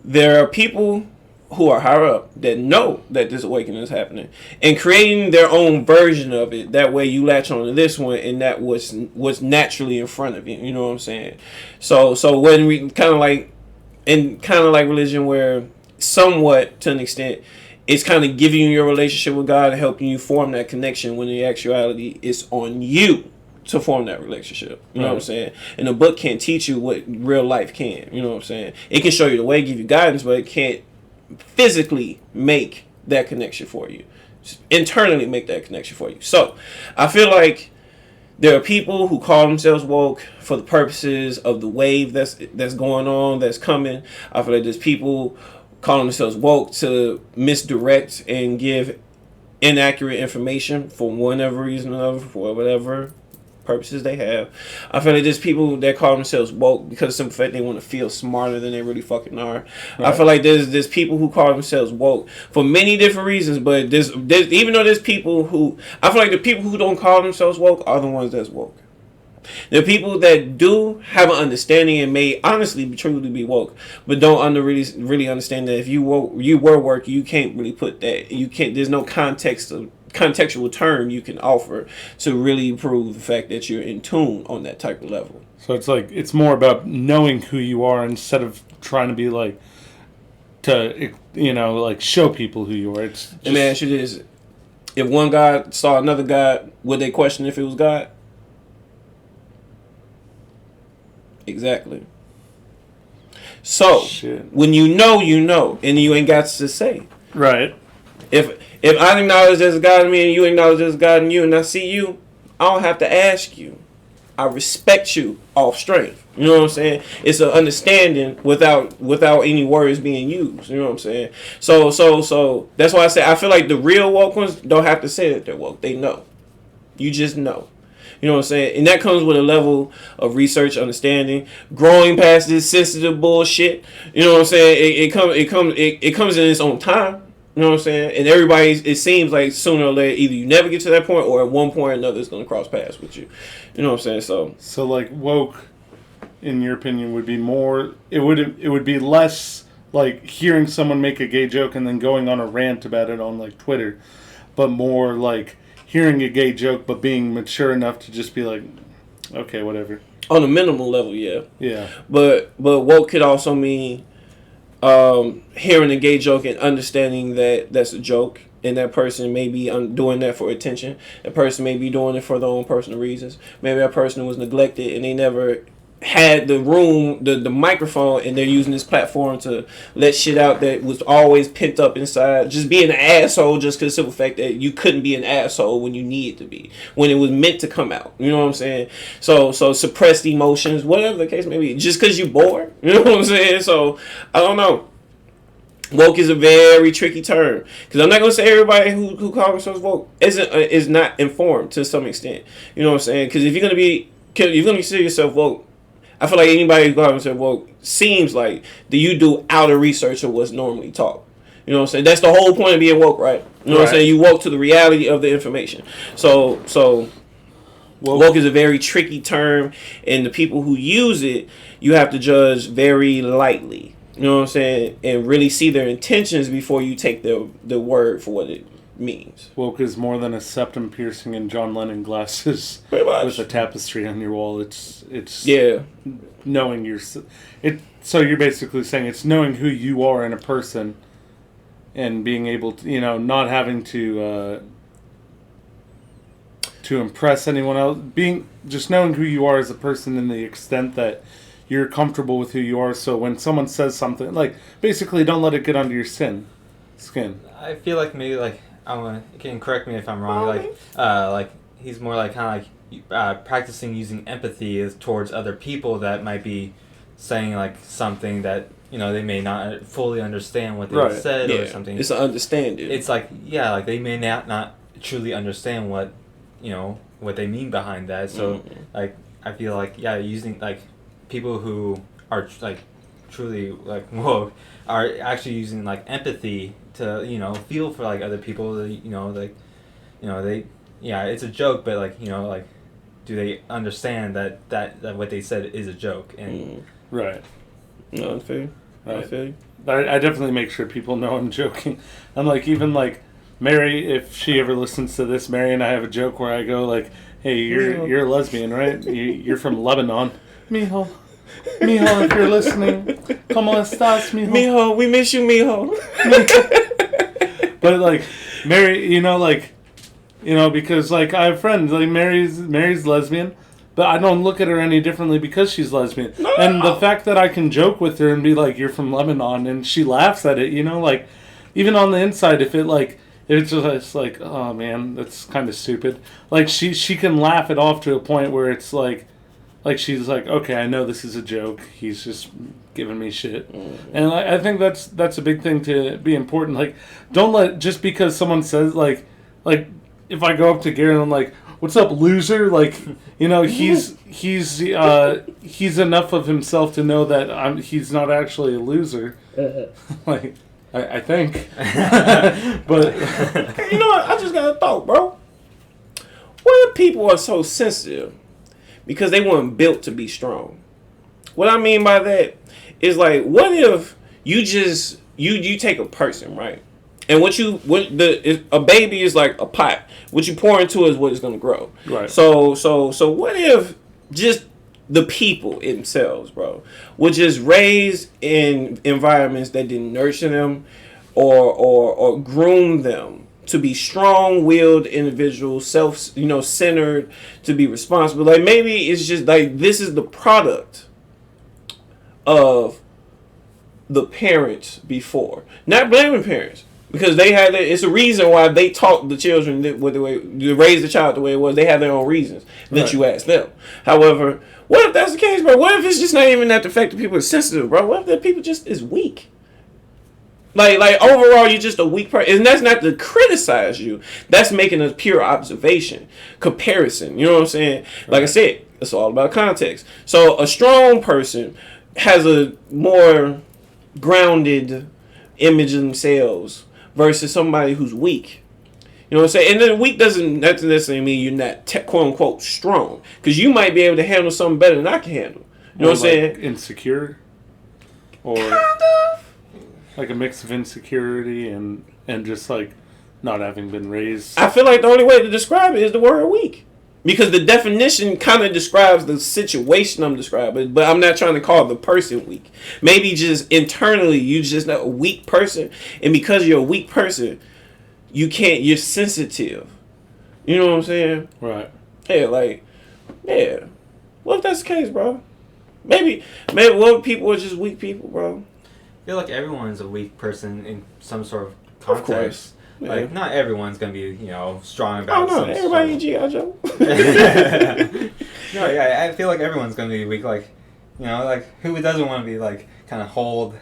there are people who are higher up that know that this awakening is happening and creating their own version of it. That way you latch on to this one and that was naturally in front of you. You know what I'm saying? So when we kind of like religion, where somewhat to an extent it's kind of giving you your relationship with God and helping you form that connection, when in actuality it's on you to form that relationship. You know what I'm saying? And the book can't teach you what real life can. You know what I'm saying? It can show you the way, give you guidance, but it can't physically make that connection for you. Just internally make that connection for you. So I feel like there are people who call themselves woke for the purposes of the wave that's going on, that's coming. I feel like there's people calling themselves woke to misdirect and give inaccurate information for whatever reason or another, for whatever purposes they have. I feel like there's people that call themselves woke because of the simple fact they want to feel smarter than they really fucking are. Right. I feel like there's people who call themselves woke for many different reasons, but there's even though there's people who, I feel like the people who don't call themselves woke are the ones that's woke. There are people that do have an understanding and may honestly truly be woke, but don't really understand that if you were woke, you can't really put that, you can't, there's no contextual term you can offer to really prove the fact that you're in tune on that type of level. So it's like, it's more about knowing who you are instead of trying to be like, to, you know, like show people who you are. It's just... Let me ask you this. If one God saw another God, would they question if it was God? Exactly. So, Shit. when you know, and you ain't got to say. Right. If I acknowledge there's a God in me and you acknowledge there's a God in you and I see you, I don't have to ask you. I respect you off strength. You know what I'm saying? It's an understanding without any words being used. You know what I'm saying? So that's why I say I feel like the real woke ones don't have to say that they're woke. They know. You just know. You know what I'm saying? And that comes with a level of research, understanding, growing past this sensitive bullshit. You know what I'm saying? It comes in its own time. You know what I'm saying? And everybody, it seems like sooner or later, either you never get to that point or at one point or another it's going to cross paths with you. You know what I'm saying? So like woke, in your opinion, would be more, it would be less like hearing someone make a gay joke and then going on a rant about it on like Twitter, but more like hearing a gay joke but being mature enough to just be like, okay, whatever. On a minimal level, yeah. Yeah. But woke could also mean hearing a gay joke and understanding that that's a joke, and that person may be doing that for attention. That person may be doing it for their own personal reasons. Maybe that person was neglected and they never had the room, the microphone, and they're using this platform to let shit out that was always pent up inside. Just being an asshole just because the simple fact that you couldn't be an asshole when you needed to be, when it was meant to come out. You know what I'm saying? So suppressed emotions, whatever the case may be, just because you bored. You know what I'm saying? So I don't know. Woke is a very tricky term because I'm not gonna say everybody who calls themselves woke is not informed to some extent. You know what I'm saying? Because if you're gonna consider yourself woke, I feel like anybody who calls themselves woke seems like that you do outer research of what's normally taught. You know what I'm saying? That's the whole point of being woke, right? You know what I'm saying? You woke to the reality of the information. So woke is a very tricky term, and the people who use it, you have to judge very lightly. You know what I'm saying? And really see their intentions before you take the word for what it means. Woke is more than a septum piercing and John Lennon glasses with a tapestry on your wall. It's knowing so you're basically saying it's knowing who you are in a person and being able to, you know, not having to impress anyone else, just knowing who you are as a person in the extent that you're comfortable with who you are. So when someone says something, like, basically don't let it get under your skin. I feel like maybe like, you can correct me if I'm wrong. Like he's more like kind of like practicing using empathy towards other people that might be saying like something that they may not fully understand what they Right. said or something. It's an understanding. It's like, yeah, like they may not truly understand what what they mean behind that. So like I feel like, yeah, using like people who are like truly like woke are actually using like empathy to feel for like other people. Like they, yeah, it's a joke, but like like, do they understand that what they said is a joke? And Right. No, I feel you. I Right. feel you. I definitely make sure people know I'm joking. I'm like, even like Mary, if she ever listens to this, Mary and I have a joke where I go like, "Hey, you're a lesbian, right? You're from Lebanon, mijo, mijo. If you're listening, ¿cómo estás, mijo? Mijo, we miss you, mijo. But like Mary, because like I have friends like Mary's lesbian, but I don't look at her any differently because she's lesbian. No. And the fact that I can joke with her and be like, "You're from Lebanon," and she laughs at it, like even on the inside, if it's just like, oh man, that's kind of stupid. Like she can laugh it off to a point where it's like she's like, okay, I know this is a joke. He's just giving me shit, and I think that's a big thing to be important. Like, don't let just because someone says like if I go up to Gary and I'm like, "What's up, loser?" Like, he's enough of himself to know that he's not actually a loser. Like, I think. But Hey, you know what? I just got a thought, bro. What if people are so sensitive because they weren't built to be strong? What I mean by that is like, what if you just you take a person, right? And a baby is like a pot. What you pour into is what is going to grow. Right. So what if just the people themselves, bro, were just raised in environments that didn't nurture them or groom them to be strong-willed individuals, centered, to be responsible. Like, maybe it's just like this is the product of the parents before. Not blaming parents, because they had it's a reason why they taught the children the way to raise the child the way it was. They have their own reasons that Right. you ask them. However, what if that's the case, bro? What if it's just not even that the fact that people are sensitive, bro? What if that people just is weak? Like overall, you're just a weak person, and that's not to criticize you. That's making a pure observation, comparison. You know what I'm saying? Like I said, it's all about context. So a strong person has a more grounded image of themselves versus somebody who's weak. You know what I'm saying? And then weak doesn't necessarily mean you're not quote unquote strong, because you might be able to handle something better than I can handle. You know what I'm saying? Insecure, or Kind of. like a mix of insecurity and just like not having been raised. I feel like the only way to describe it is the word weak. Because the definition kind of describes the situation I'm describing, but I'm not trying to call the person weak. Maybe just internally, you just not a weak person, and because you're a weak person, you're sensitive. You know what I'm saying? Right. Yeah. What if that's the case, bro? Maybe what if people are just weak people, bro? I feel like everyone's a weak person in some sort of Of context. course. Yeah. Like, not everyone's gonna be, strong I about don't know. some Everybody in sort G.I. Joe. No, yeah, I feel like everyone's gonna be weak. Like, like, who doesn't want to be like kind of held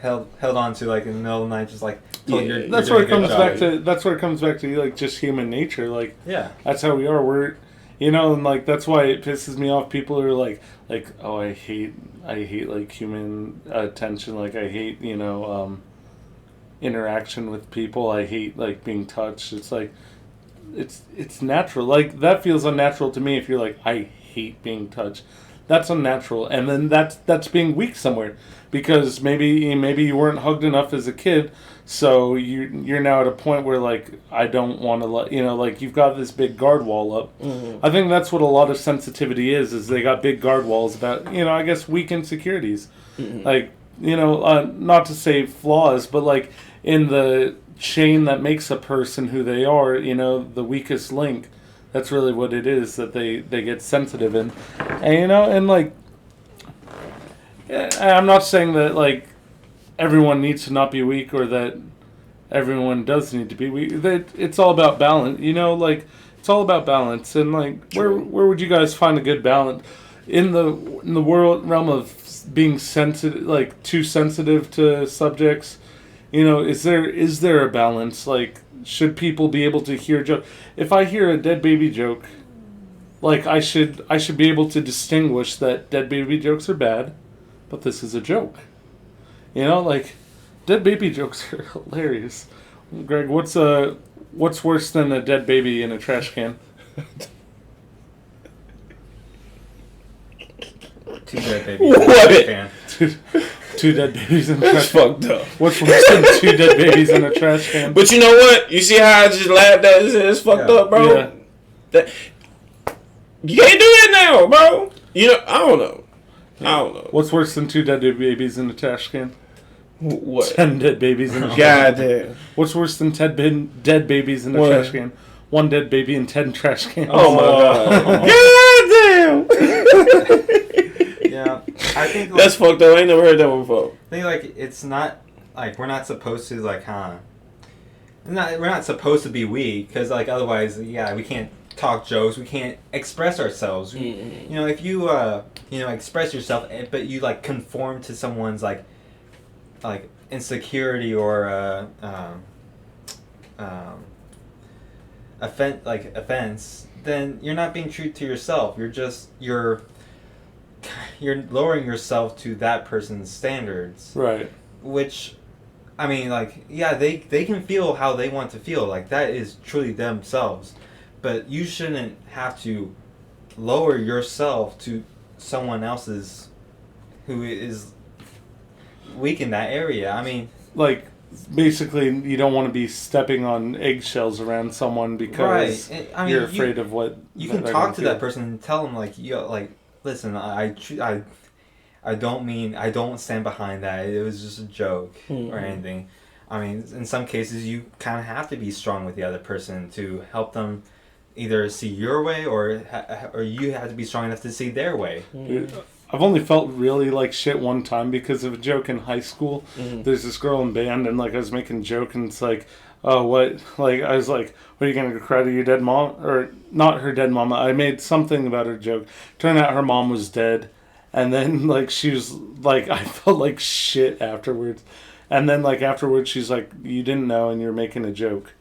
on to, like, in the middle of the night, just like told Yeah, you're That's doing where a good job. That's where it comes back to like just human nature. Like, Yeah. that's how we are. We're, and like that's why it pisses me off. People are like, oh, I hate like human attention. Like, I hate interaction with people. I hate like being touched. It's like, it's natural. Like, that feels unnatural to me. If you're like, I hate being touched, that's unnatural. And then that's being weak somewhere, because maybe you weren't hugged enough as a kid. So you're now at a point where like, I don't want to let like, you've got this big guard wall up. Mm-hmm. I think that's what a lot of sensitivity is they got big guard walls about I guess weak insecurities. Mm-hmm. Like, not to say flaws, but like in the chain that makes a person who they are, the weakest link. That's really what it is, that they get sensitive in, and like, I'm not saying that like everyone needs to not be weak, or that everyone does need to be weak. It's all about balance, like, it's all about balance. And like, where would you guys find a good balance? in the world realm of being sensitive, like too sensitive to subjects, is there a balance? Like, should people be able to hear joke? If I hear a dead baby joke, like I should be able to distinguish that dead baby jokes are bad, but this is a joke. Like dead baby jokes are hilarious. Greg, what's worse than a dead baby in a trash can? Two dead babies. What? Fan. Two dead babies in a That's trash can. fucked up. What's worse than two dead babies in a trash can? But you know what? You see how I just laughed at it? It's fucked up, bro. Yeah. That, you can't do that now, bro. I don't know. What's worse than two dead babies in a trash can? What? 10 dead babies in a trash God can. damn. What's worse than 10 dead babies in a What? trash can? One dead baby in 10 trash cans. Oh my god. God damn. Yeah, I think like, That's fucked up. I ain't never heard that one before. I think like it's not like we're not supposed to like we're not supposed to be weak because like otherwise we can't talk jokes, we can't express ourselves. If you express yourself but you like conform to someone's like insecurity or offense, then you're not being true to yourself. You're lowering yourself to that person's standards. Right. Which, I mean, they can feel how they want to feel. Like, that is truly themselves. But you shouldn't have to lower yourself to someone else's who is weak in that area. I mean... Like, basically, you don't want to be stepping on eggshells around someone because you're afraid of what... You can talk to that person and tell them, listen, I don't stand behind that. It was just a joke or anything. I mean, in some cases, you kind of have to be strong with the other person to help them either see your way or you have to be strong enough to see their way. Dude, I've only felt really like shit one time because of a joke in high school. There's this girl in band and I was making a joke and it's like, oh, what? Like, I was like, what are you going to cry to your dead mom? Or not her dead mama. I made something about her joke. Turned out her mom was dead. And then, she was like, I felt like shit afterwards. And then, afterwards, she's like, you didn't know and you're making a joke.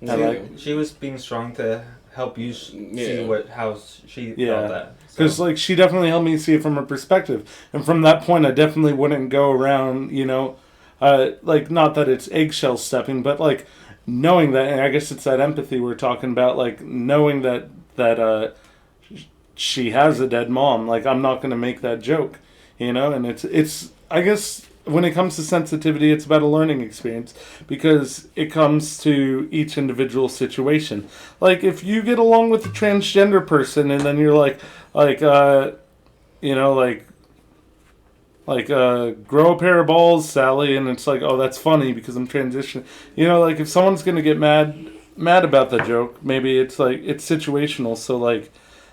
And, she was being strong to help you see how she felt that. Because, she definitely helped me see it from her perspective. And from that point, I definitely wouldn't go around, not that it's eggshell stepping, but, knowing that, and I guess it's that empathy we're talking about, knowing that she has a dead mom, I'm not going to make that joke, and it's, I guess, when it comes to sensitivity, it's about a learning experience, because it comes to each individual situation. If you get along with a transgender person, and then you're grow a pair of balls, Sally, and it's oh, that's funny because I'm transitioning. If someone's gonna get mad about the joke, maybe it's it's situational. So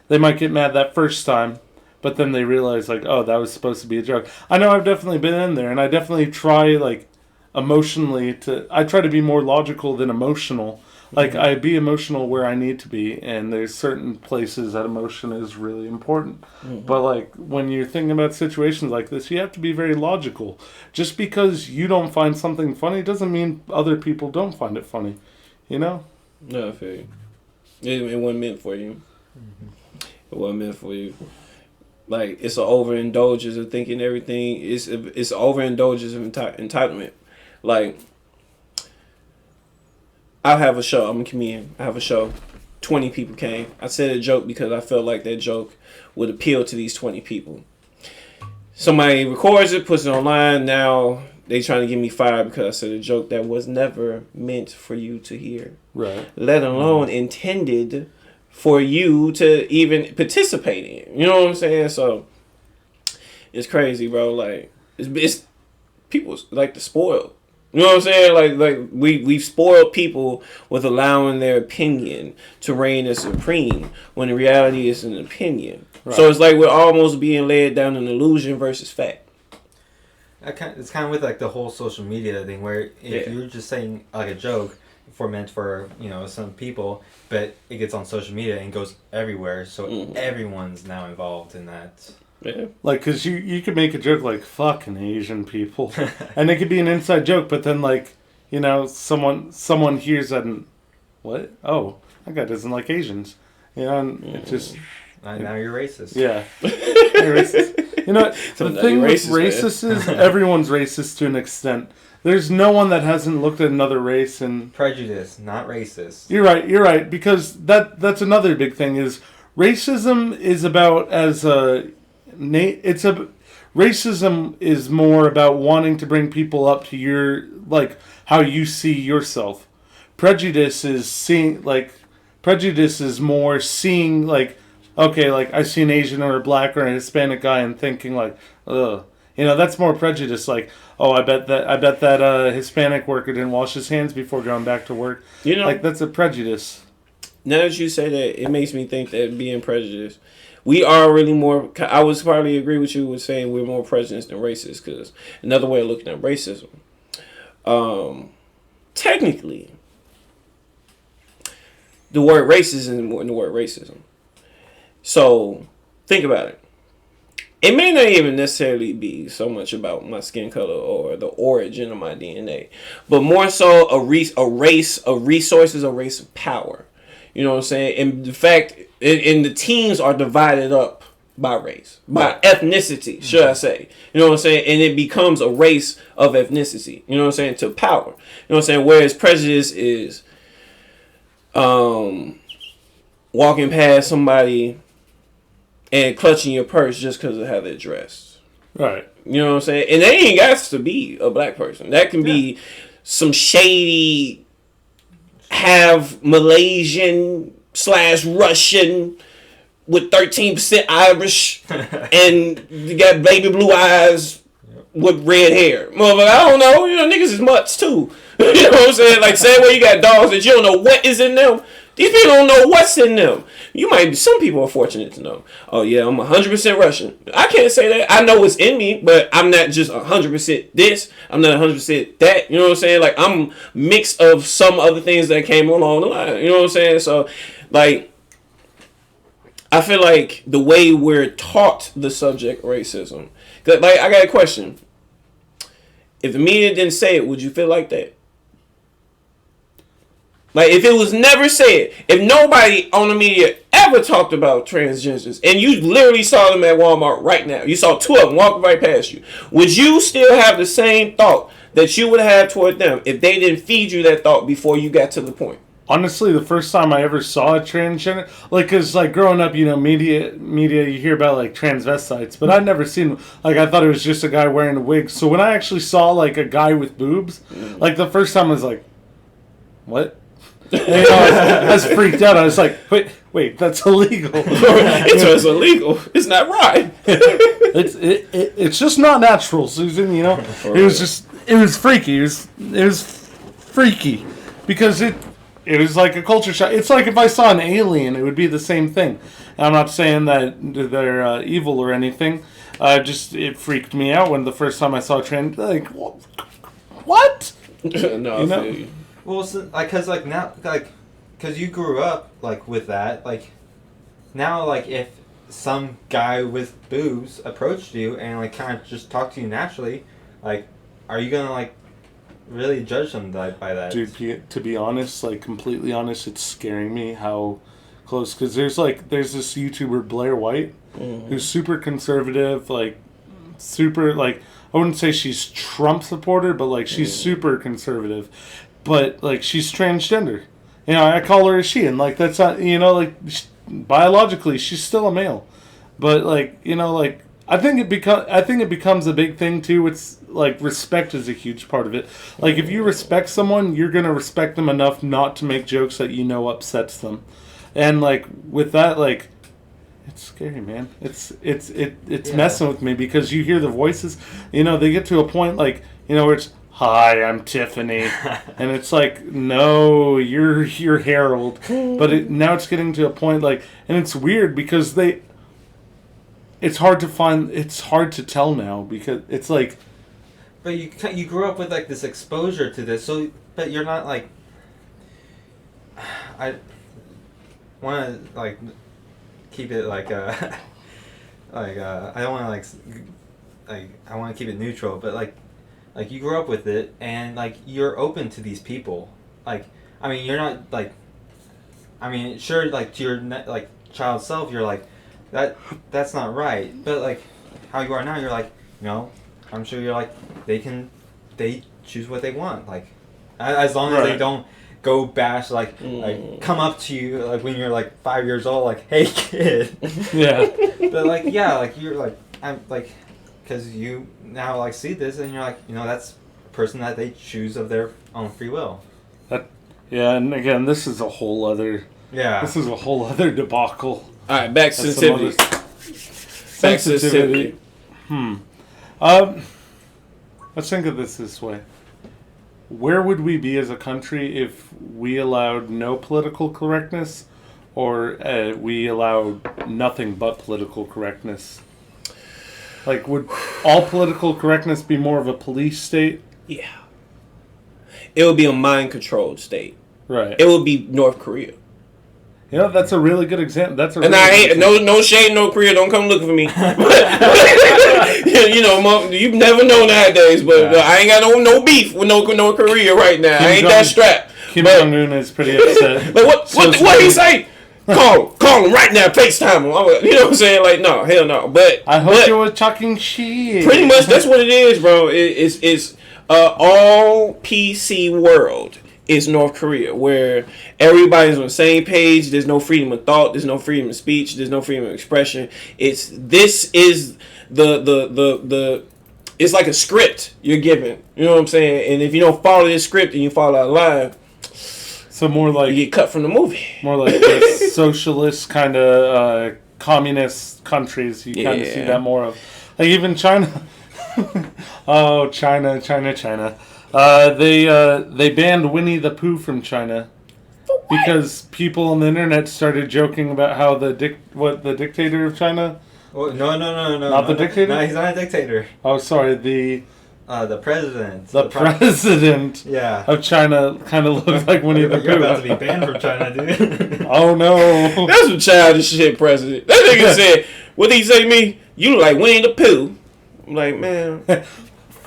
they might get mad that first time, but then they realize oh, that was supposed to be a joke. I know I've definitely been in there, and I definitely try emotionally I try to be more logical than emotional. I be emotional where I need to be, and there's certain places that emotion is really important. But when you're thinking about situations like this, you have to be very logical. Just because you don't find something funny doesn't mean other people don't find it funny. No, I feel you. It wasn't meant for you. It wasn't meant for you. It's an overindulgence of thinking everything. It's an overindulgence of entitlement. I have a show. I'm a comedian. I have a show. 20 people came. I said a joke because I felt like that joke would appeal to these 20 people. Somebody records it, puts it online. Now they trying to get me fired because I said a joke that was never meant for you to hear. Right. Let alone intended for you to even participate in. You know what I'm saying? So it's crazy, bro. It's people like to spoil. You know what I'm saying? We've spoiled people with allowing their opinion to reign as supreme when in reality it's an opinion. Right. So it's we're almost being led down an illusion versus fact. It's kind of with the whole social media thing where if you're just saying a joke, meant for some people, but it gets on social media and goes everywhere, so everyone's now involved in that. Yeah. Like, because you could make a joke like, fucking Asian people. And it could be an inside joke, but then, like, someone hears that and, what? Oh, that guy doesn't like Asians. And it just... Now you're racist. Yeah. You're racist. You know what? So the now thing you're with racist, racist is everyone's racist to an extent. There's no one that hasn't looked at another race and... Prejudice, not racist. You're right. Because that's another big thing is racism is about racism is more about wanting to bring people up to your, like, how you see yourself. Prejudice is more seeing, like, okay, like, I see an Asian or a black or a Hispanic guy and thinking, like, ugh. That's more prejudice. Like, oh, I bet that Hispanic worker didn't wash his hands before going back to work. Like, that's a prejudice. Now that you say that, it makes me think that being prejudiced, we are really more. I would probably agree with you with saying we're more prejudiced than racist. Because another way of looking at racism, technically, the word racism is more than the word racism. So think about it. It may not even necessarily be so much about my skin color or the origin of my DNA, but more so a race of resources, a race of power. You know what I'm saying? And the fact, and the teams are divided up by race, by ethnicity, should I say. You know what I'm saying? And it becomes a race of ethnicity, you know what I'm saying, to power. You know what I'm saying? Whereas prejudice is walking past somebody and clutching your purse just because of how they're dressed. Right. You know what I'm saying? And they ain't got to be a black person. That can be some shady, half Malaysian / Russian with 13% Irish and you got baby blue eyes with red hair. Motherfucker, I don't know. Niggas is mutts too. You know what I'm saying? Like, say where you got dogs that you don't know what is in them. These people don't know what's in them. Some people are fortunate to know. Oh yeah, I'm 100% Russian. I can't say that. I know what's in me, but I'm not just 100% this. I'm not 100% that. You know what I'm saying? Like, I'm mix of some other things that came along the line. You know what I'm saying? So, like, I feel like the way we're taught the subject racism. Like, I got a question. If the media didn't say it, would you feel like that? Like, if it was never said, if nobody on the media ever talked about transgenders, and you literally saw them at Walmart right now, you saw 2 of them walking right past you, would you still have the same thought that you would have toward them if they didn't feed you that thought before you got to the point? Honestly, the first time I ever saw a transgender, like, cause like growing up, media, you hear about like transvestites, but I'd never seen, like, I thought it was just a guy wearing a wig. So when I actually saw like a guy with boobs, like the first time I was like, what? And, I was freaked out. I was like, wait, that's illegal. It's illegal. It's not right. It's just not natural, Susan. It was freaky. It was freaky because it was like a culture shock. It's like if I saw an alien, it would be the same thing. And I'm not saying that they're evil or anything. It freaked me out when the first time I saw trans. Like, what? No, I feel you. Well, so, because you grew up like with that, like now, like if some guy with boobs approached you and like kind of just talked to you naturally, like, are you gonna like really judge them by that? Dude, to be honest, like completely honest, it's scaring me how close. Because there's this YouTuber Blair White, who's super conservative, like super like I wouldn't say she's Trump supporter, but like she's super conservative. But, like, she's transgender. I call her a she, and, like, that's not, biologically, she's still a male. But, like, I think it becomes a big thing, too. It's, like, respect is a huge part of it. Like, if you respect someone, you're going to respect them enough not to make jokes that upsets them. And, like, with that, like, it's scary, man. It's messing with me because you hear the voices. They get to a point, like, where it's, hi, I'm Tiffany. And it's like, no, you're Harold. But now it's getting to a point, like, and it's weird because it's hard to tell now because it's like. But you grew up with, like, this exposure to this, but you're not, like, I want to like keep it like I don't want to like I want to keep it neutral, but like you grew up with it and like you're open to these people. Like I mean, you're not like I mean, sure, like to your like child self, you're like that's not right. But like how you are now, you're like, I'm sure you're like they choose what they want. Like as long as they Right. don't go bash like come up to you like when you're like 5 years old, like, hey kid. Yeah. But like yeah, like you're like I'm like because you now like see this and you're like that's a person that they choose of their own free will. Yeah, and again, this is a whole other Yeah. debacle. All right, back to That's some sensitivity. other- Back to sensitivity. Let's think of this way. Where would we be as a country if we allowed no political correctness, or we allowed nothing but political correctness? Like, would all political correctness be more of a police state? Yeah. It would be a mind-controlled state. Right. It would be North Korea. Yeah, that's a really good example. That's a And really I good ain't example. no shade, no Korea. Don't come looking for me. You never know nowadays. But Yeah. I ain't got no beef with no Korea right now. Kim I ain't Jong- that strapped. Kim But- Jong Un is pretty upset. Like what he Socially. say? Call him right now. FaceTime him. You know what I'm saying? Like no, hell no. But I hope but you were talking shit. pretty much that's what it is, bro. It's all PC world is North Korea, where everybody's on the same page. There's no freedom of thought. There's no freedom of speech. There's no freedom of expression. This is the it's like a script you're given. You know what I'm saying? And if you don't follow this script and you fall out of line, So more you like get cut from the movie. the socialist kind of communist countries. You kind of see Yeah. that more of, like even China. Oh, China. They banned Winnie the Pooh from China because people on the internet started joking about how the dictator of China. Oh, no. Not the dictator? No, he's not a dictator. Oh, sorry, the The president. president Yeah. of China kind of looked like Winnie the You're about to be Pooh. banned from China, dude. Oh no! That's some childish shit, President. That nigga said, what did he say to me? You look like Winnie the Pooh. I'm like, man.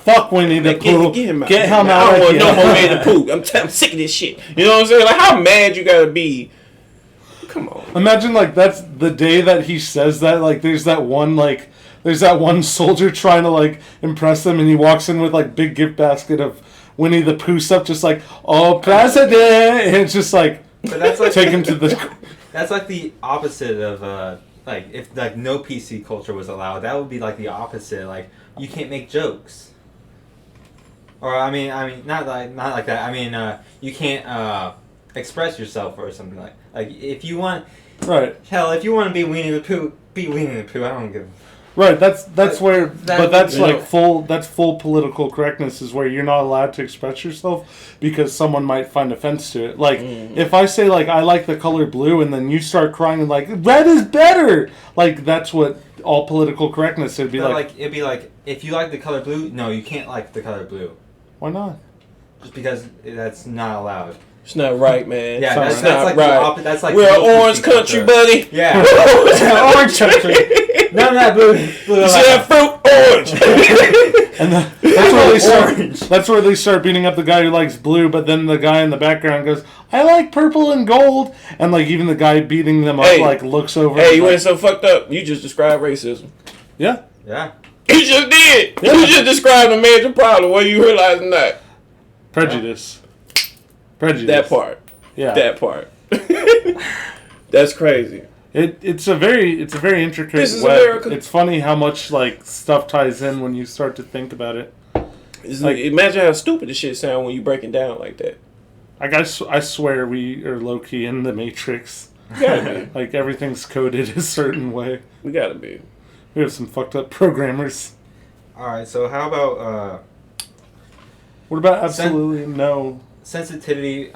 Fuck Winnie the Like, Pooh. get him out. Get him I out don't of want here. no more Winnie the Pooh. I'm sick of this shit. You know what I'm saying? Like, how mad you gotta be? Come on. Imagine like that's the day that he says that. Like there's that one soldier trying to like impress them, and he walks in with like big gift basket of Winnie the Pooh stuff, just like oh president, and it's just like But that's like take him to the. That's like the opposite of like if like no PC culture was allowed, that would be like the opposite. Like you can't make jokes. Or I mean not like that. I mean you can't express yourself or something like if you want Right, if you want to be Winnie the Pooh, be Winnie the Pooh. I don't give. right. That's where, but that's you like know- full. That's full political correctness is where you're not allowed to express yourself because someone might find offense to it. Like if I say like I like the color blue, and then you start crying and like red is better. Like that's what all political correctness would be But like. like it'd be like if you like the color blue, no, you can't like the color blue. Why not? Just because that's not allowed. It's not right, man. Yeah, Sorry. that's not like right. that's like We're the an no orange PC country, culture. buddy. Yeah. Orange country. None of that blue. You see that fruit? Orange. And that's where they start. Orange. That's where they start beating up the guy who likes blue. But then the guy in the background goes, "I like purple and gold." And like even the guy beating them up Hey. like looks over. Hey, and you like, went so fucked up. You just described racism. yeah, Yeah. You just did. Yeah. You just described a major problem. Whether you realizing that. prejudice. Prejudice. That part. Yeah. That part. That's crazy. It's a very intricate This is web. America. It's funny how much like stuff ties in when you start to think about it. Like- Imagine how stupid this shit sound when you break it down like that. Like I swear we are low key in the Matrix. We gotta be. Like everything's coded a certain way. We gotta be. We have some fucked up programmers. All right. So how about What about absolutely no? sensitivity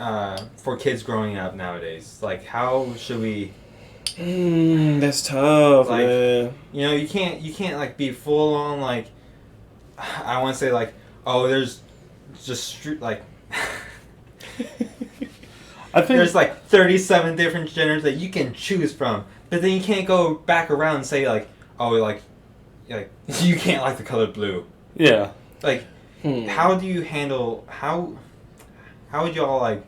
for kids growing up nowadays? Like, how should we? That's tough, Like- man. You know, you can't like be full on like. I want to say like, oh, there's just like. I think there's like 37 different genders that you can choose from, but then you can't go back around and say like, oh, like you can't like the color blue. yeah. Like, how do you handle how would you all like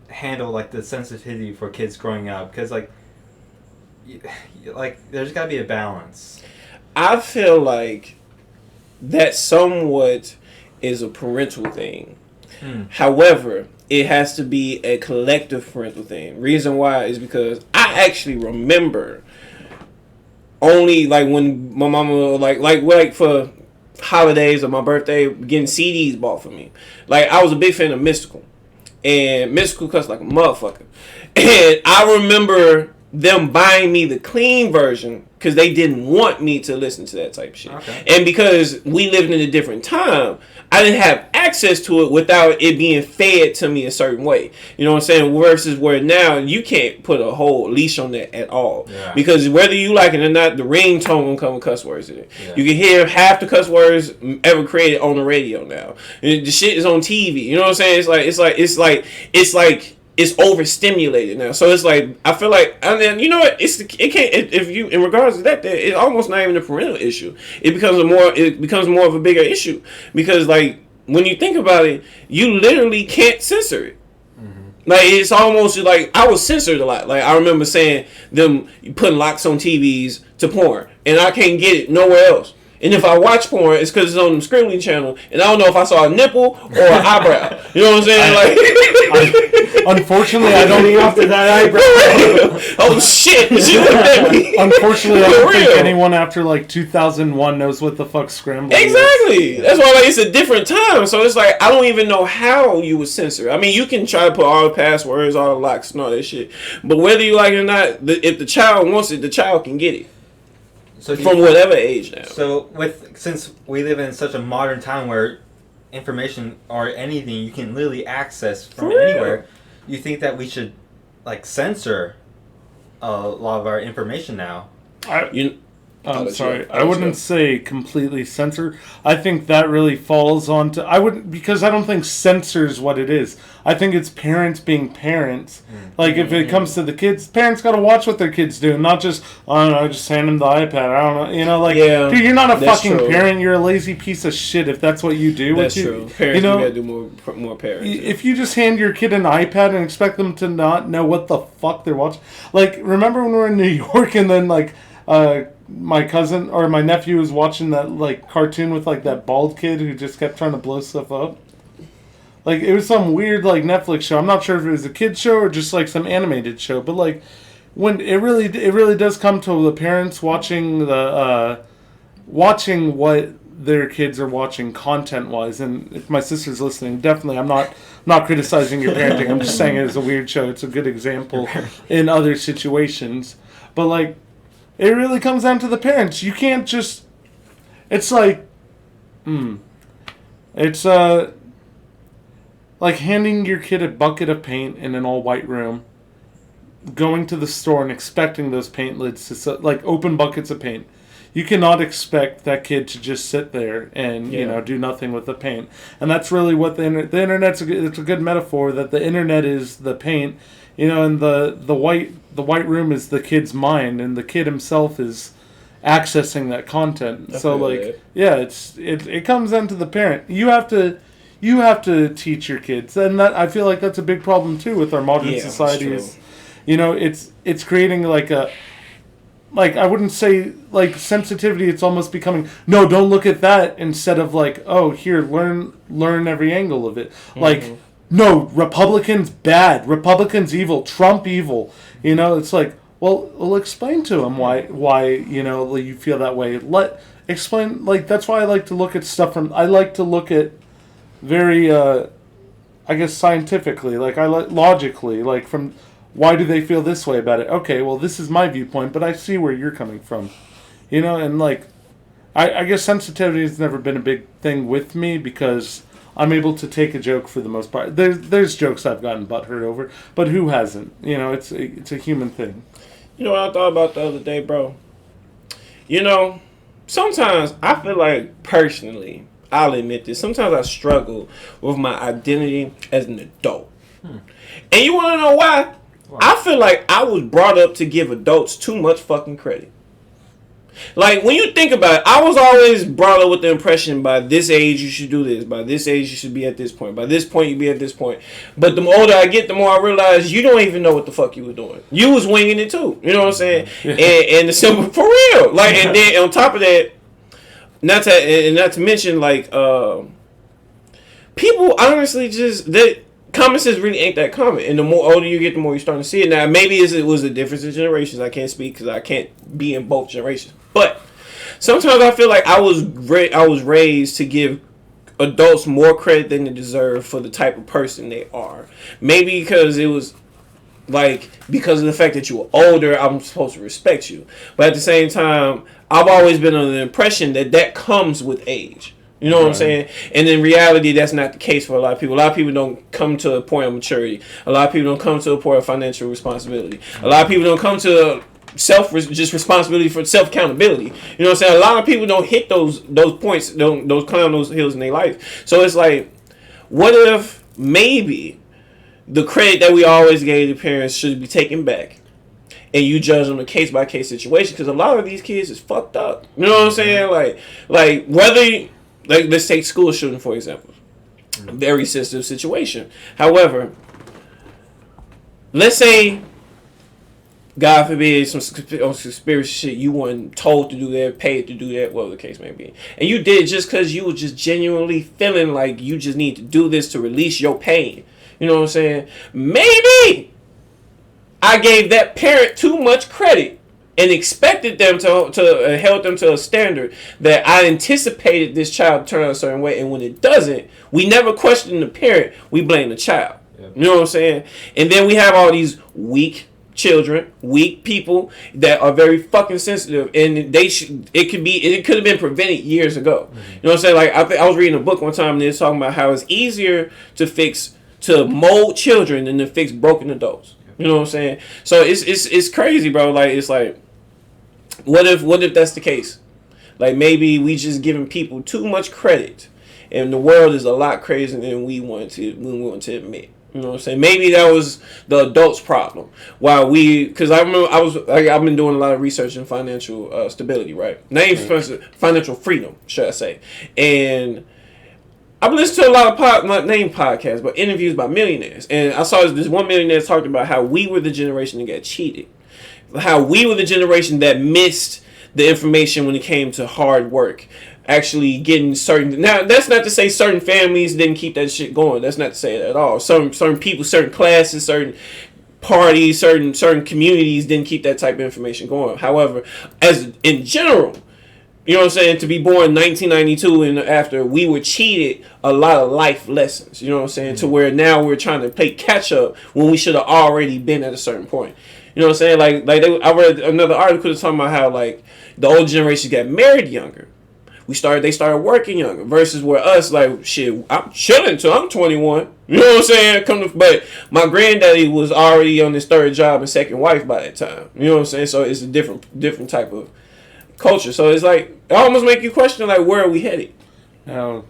handle like the sensitivity for kids growing up? Because like, like there's got to be a balance. I feel like that somewhat is a parental thing. However, it has to be a collective parental thing. Reason why is because I actually remember only like when my mama like for holidays or my birthday getting CDs bought for me. Like I was a big fan of Mystical, and Mystical cuts like a motherfucker. And I remember them buying me the clean version because they didn't want me to listen to that type of shit. Okay. And because we lived in a different time, I didn't have access to it without it being fed to me a certain way. You know what I'm saying? Versus where now you can't put a whole leash on that at all. Yeah. Because whether you like it or not, the ringtone will come with cuss words in it. Yeah. You can hear half the cuss words ever created on the radio now. And the shit is on TV. You know what I'm saying? It's like it's overstimulated now. So it's like I feel like, and then you know what? If you in regards to that, it's almost not even a parental issue. It becomes more of a bigger issue because like when you think about it, you literally can't censor it. Like it's almost like I was censored a lot. Like I remember saying them putting locks on TVs to porn, and I can't get it nowhere else. And if I watch porn, it's because it's on the Screaming channel, and I don't know if I saw a nipple or an eyebrow. You know what I'm saying? Unfortunately, I don't. After that eyebrow. Oh shit! She looked at me. Unfortunately, I For don't think real. anyone after like 2001 knows what the fuck scrambling is. Exactly. That's why like it's a different time. So it's like I don't even know how you would censor. I mean, you can try to put all the passwords, all the locks, and all that shit. But whether you like it or not, if the child wants it, the child can get it So from whatever age now. So since we live in such a modern time where information or anything you can literally access from For real. anywhere, you think that we should like censor a lot of our information now? You. I'm that's sorry. right. I wouldn't say completely censor. I think that really falls onto. I wouldn't because I don't think censor's what it is. I think it's parents being parents. Like if it comes to the kids, parents got to watch what their kids do, not just I don't know, just hand them the iPad. I don't know, you know, like Yeah, dude, you're not a that's fucking true. parent. You're a lazy piece of shit if that's what you do. That's with you, true. Parents you know, gotta do more parenting. if you just hand your kid an iPad and expect them to not know what the fuck they're watching, like remember when we were in New York and then like my cousin or my nephew was watching that like cartoon with like that bald kid who just kept trying to blow stuff up. Like it was some weird like Netflix show. I'm not sure if it was a kid show or just like some animated show, but like when it really does come to the parents watching watching what their kids are watching content wise. And if my sister's listening, definitely I'm not criticizing your parenting. I'm just saying it is a weird show. It's a good example in other situations. But like it really comes down to the parents. You can't just it's like it's like handing your kid a bucket of paint in an all white room, going to the store and expecting those paint lids to like open buckets of paint. You cannot expect that kid to just sit there and you know do nothing with the paint. And that's really what the internet's it's a good metaphor that the internet is the paint, you know, and the white room is the kid's mind, and the kid himself is accessing that content. I So feel like that. yeah, it comes down to the parent. You have to teach your kids, and that I feel like that's a big problem too with our modern Yeah, that's society. true. Is, you know, it's creating like I wouldn't say like sensitivity. It's almost becoming no, don't look at that instead of like oh here learn every angle of it. Like no, Republicans bad, Republicans evil, Trump evil. You know, it's like well explain to them why you know you feel that way. Explain like that's why I like to look at stuff from. I like to look at very I guess scientifically, like I like logically, like from why do they feel this way about it? Okay, well this is my viewpoint, but I see where you're coming from, you know, and like I guess sensitivity has never been a big thing with me because I'm able to take a joke for the most part. There's jokes I've gotten butthurt over, but who hasn't? You know, it's a human thing. You know what I thought about the other day, bro? You know, sometimes I feel like personally, I'll admit this, sometimes I struggle with my identity as an adult. And you want to know why? I feel like I was brought up to give adults too much fucking credit. Like, when you think about it, I was always brought up with the impression by this age you should do this, by this age you should be at this point, by this point you be at this point. But the older I get, the more I realize you don't even know what the fuck you were doing. You was winging it too. You know what I'm saying? And the simple, for real. Like, and then on top of that, not to mention, like, people honestly just, that common sense really ain't that common. And the more older you get, the more you're starting to see it. Now, maybe it was a difference in generations. I can't speak because I can't be in both generations. But sometimes I feel like I was raised to give adults more credit than they deserve for the type of person they are. Maybe because it was like, because of the fact that you were older, I'm supposed to respect you. But at the same time, I've always been under the impression that comes with age. You know what I'm saying? And in reality, that's not the case for a lot of people. A lot of people don't come to a point of maturity. A lot of people don't come to a point of financial responsibility. A lot of people don't come to just responsibility for self accountability. You know what I'm saying? A lot of people don't hit those points, don't climb those hills in their life. So it's like, what if maybe the credit that we always gave the parents should be taken back, and you judge on a case by case situation? Because a lot of these kids is fucked up. You know what I'm saying? Like whether, like, let's take school shooting for example, a very sensitive situation. However, let's say, God forbid, some conspiracy shit, you weren't told to do that, paid to do that, whatever the case may be. And you did it just because you were just genuinely feeling like you just need to do this to release your pain. You know what I'm saying? Maybe I gave that parent too much credit and expected them to held them to a standard that I anticipated this child to turn out a certain way. And when it doesn't, we never question the parent. We blame the child. Yep. You know what I'm saying? And then we have all these weak children, weak people that are very fucking sensitive, and it could have been prevented years ago. Mm-hmm. You know what I'm saying? Like, I was reading a book one time and they was talking about how it's easier to mold children than to fix broken adults. You know what I'm saying? So it's crazy, bro. Like, it's like, what if that's the case? Like, maybe we just giving people too much credit, and the world is a lot crazier than we want to admit. You know what I'm saying? Maybe that was the adults' problem. Because I remember I've been doing a lot of research in financial stability, right? Financial freedom, should I say? And I've listened to a lot of not name podcasts, but interviews by millionaires. And I saw this one millionaire talking about how we were the generation that got cheated, how we were the generation that missed the information when it came to hard work. Actually getting certain, now that's not to say certain families didn't keep that shit going. That's not to say that at all. Certain people, certain classes, certain parties, certain communities didn't keep that type of information going. However, as in general, you know what I'm saying, to be born in 1992 and after, we were cheated a lot of life lessons. You know what I'm saying? Mm-hmm. To where now we're trying to play catch up when we should have already been at a certain point. You know what I'm saying? I read another article talking about how, like, the old generation got married younger. They started working younger versus where us, like, shit, I'm chilling till I'm 21. You know what I'm saying? But my granddaddy was already on his third job and second wife by that time. You know what I'm saying? So it's a different type of culture. So it's like, it almost make you question, like, where are we headed? Now,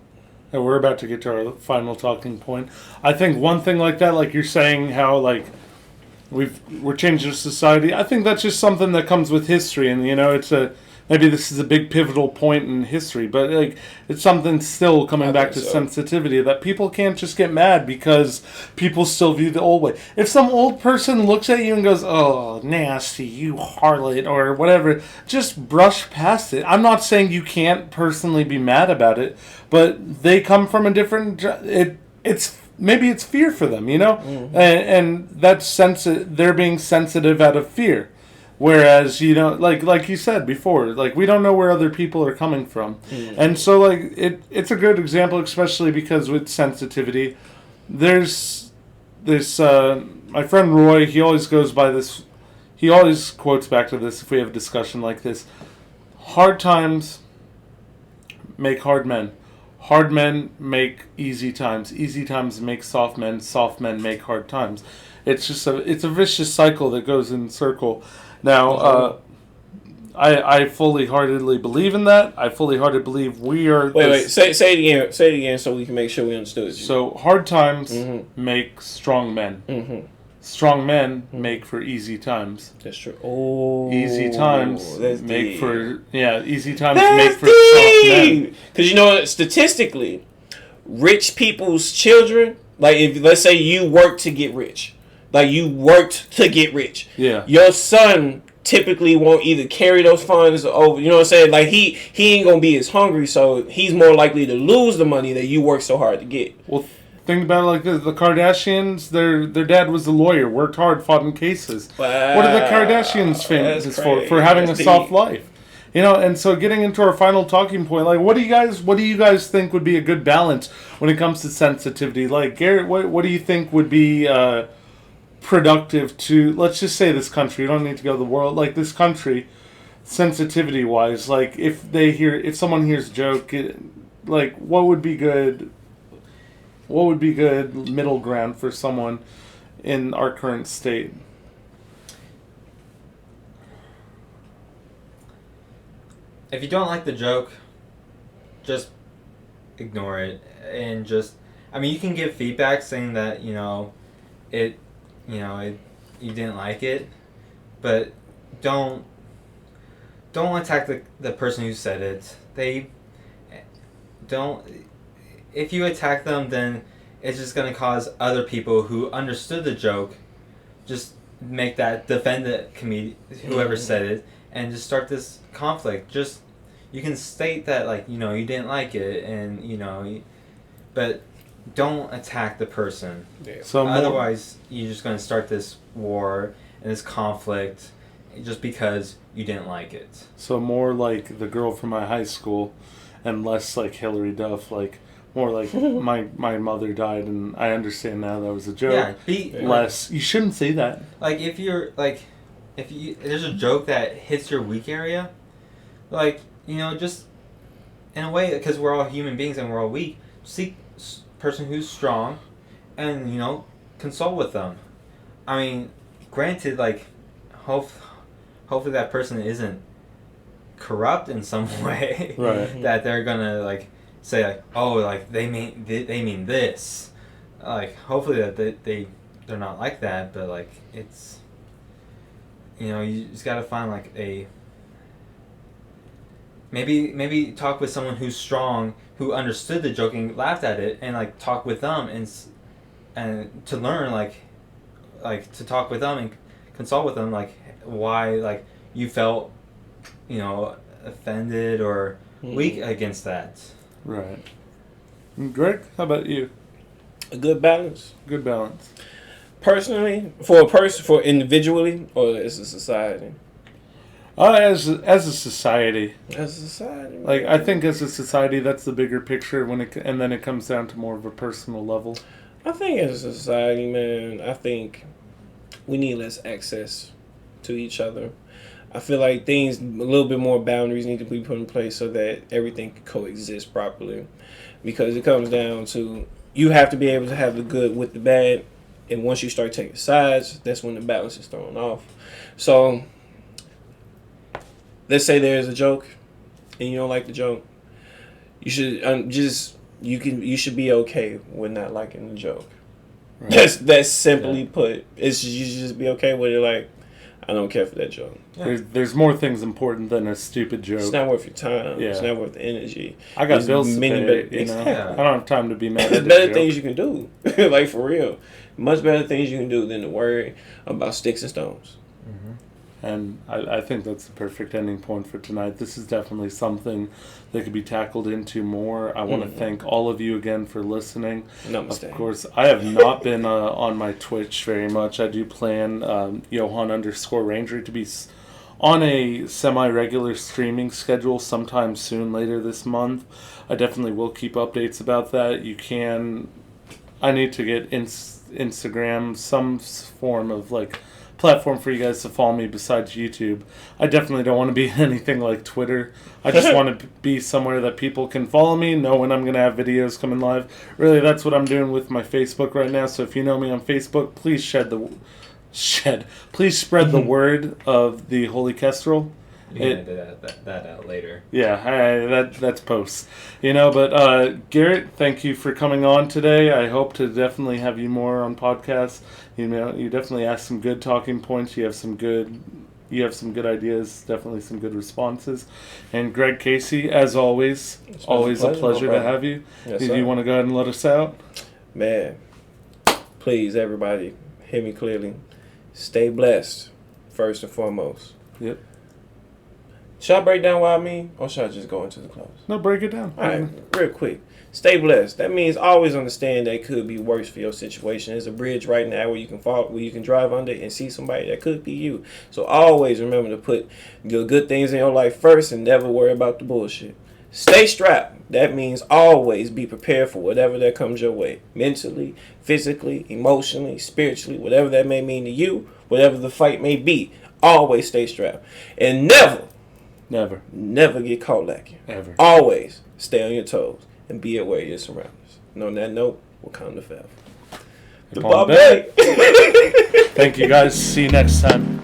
we're about to get to our final talking point. I think one thing like that, like you're saying, how, like, we're changing society. I think that's just something that comes with history, and, you know, maybe this is a big pivotal point in history, but, like, it's something still coming back to sensitivity, that people can't just get mad because people still view the old way. If some old person looks at you and goes, "Oh, nasty, you harlot," or whatever, just brush past it. I'm not saying you can't personally be mad about it, but they come from a different, maybe it's fear for them, you know? Mm-hmm. And that's they're being sensitive out of fear. Whereas, you know, like you said before, like, we don't know where other people are coming from. Mm-hmm. And so, like, it's a good example, especially because with sensitivity, there's this, my friend Roy, he always goes by this, he always quotes back to this if we have a discussion like this: hard times make hard men. Hard men make easy times. Easy times make soft men. Soft men make hard times. It's just it's a vicious cycle that goes in circle. Now, I fully heartedly believe in that. I fully heartedly believe we are. Wait. Say it again. Say it again, so we can make sure we understood you. So hard times Mm-hmm. make strong men. Mm-hmm. Strong men make for easy times. That's true. Oh, Easy times that's make deep. for easy times That's make for soft men. Because you know, statistically, rich people's children, like if let's say you work to get rich, like you worked to get rich, Yeah. your son typically won't either carry those funds over. You know what I'm saying? Like he ain't gonna be as hungry, so he's more likely to lose the money that you work so hard to get. Well, think about it like this: the Kardashians, their dad was a lawyer, worked hard, fought in cases. Wow. What are the Kardashians famous That's for? crazy. For having That's a soft deep. life. You know, and so getting into our final talking point, like, what do you guys think would be a good balance when it comes to sensitivity? Like, Garrett, what do you think would be productive to, let's just say, this country? You don't need to go to the world, like this country, sensitivity wise. Like, if someone hears a joke, like, what would be good? What would be good middle ground for someone in our current state? If you don't like the joke, just ignore it and just. I mean, you can give feedback saying that you didn't like it, but don't attack the person who said it. They don't. If you attack them, then it's just gonna cause other people who understood the joke, just defend the whoever said it, and just start this conflict. Just you can state that you didn't like it, and but don't attack the person. Yeah. So Otherwise, you're just gonna start this war and this conflict, just because you didn't like it. So more like the girl from my high school, and less like Hillary Duff. Like more like my mother died, and I understand now that was a joke. Yeah, Less. You shouldn't say that. like if there's a joke that hits your weak area, just in a way, because we're all human beings and we're all weak. Seek person who's strong, and consult with them. I mean, granted, hopefully that person isn't corrupt in some way, Right. that they're gonna say they mean this, hopefully that they're not like that, but it's you just gotta find maybe talk with someone who's strong, who understood the joking, laughed at it, and talk with them and to learn to talk with them and consult with them why you felt offended or weak against that. Right. Greg, how about you? A good balance. Good balance. Personally, for individually, or as a society? As a society, As a society. I think as a society, that's the bigger picture and then it comes down to more of a personal level. I think as a society, man, I think we need less access to each other. I feel like a little bit more boundaries need to be put in place so that everything can coexist properly. Because it comes down to, you have to be able to have the good with the bad. And once you start taking sides, that's when the balance is thrown off. So, let's say there's a joke and you don't like the joke. You should you should be okay with not liking the joke. Right. That's simply put. You should just be okay with it. I don't care for that joke. Yeah. There's more things important than a stupid joke. It's not worth your time. Yeah. It's not worth the energy. I got There's bills to many pay, better- you know. Yeah. I don't have time to be mad There's at better a things joke. you can do. For real. Much better things you can do than to worry about sticks and stones. And I think that's the perfect ending point for tonight. This is definitely something that could be tackled into more. I want to thank all of you again for listening. Namaste. Of course, I have not been on my Twitch very much. I do plan Johan_Ranger to be on a semi-regular streaming schedule sometime soon later this month. I definitely will keep updates about that. I need to get Instagram, some form of platform for you guys to follow me besides YouTube. I definitely don't want to be anything like Twitter. I just want to be somewhere that people can follow me, know when I'm going to have videos coming live. Really, that's what I'm doing with my Facebook right now. So if you know me on Facebook, please please spread the word of the Holy Kestrel. You can edit that out later. Yeah, that's post. But Garrett, thank you for coming on today. I hope to definitely have you more on podcasts. You definitely asked some good talking points. You have some good ideas, definitely some good responses. And Greg Casey, as always, always a pleasure to have you. Yes, Do sir. you want to go ahead and let us out? Man, please, everybody, hear me clearly. Stay blessed, first and foremost. Yep. Should I break down what I mean, or should I just go into the close? No, break it down. All right, real quick. Stay blessed. That means always understand that it could be worse for your situation. There's a bridge right now where you can fall, where you can drive under and see somebody that could be you. So always remember to put the good things in your life first and never worry about the bullshit. Stay strapped. That means always be prepared for whatever that comes your way. Mentally, physically, emotionally, spiritually, whatever that may mean to you, whatever the fight may be. Always stay strapped. And never get caught lacking. Ever. Always stay on your toes and be aware of your surroundings. And on that note, Wakanda forever. The Upon Bombay. Thank you guys. See you next time.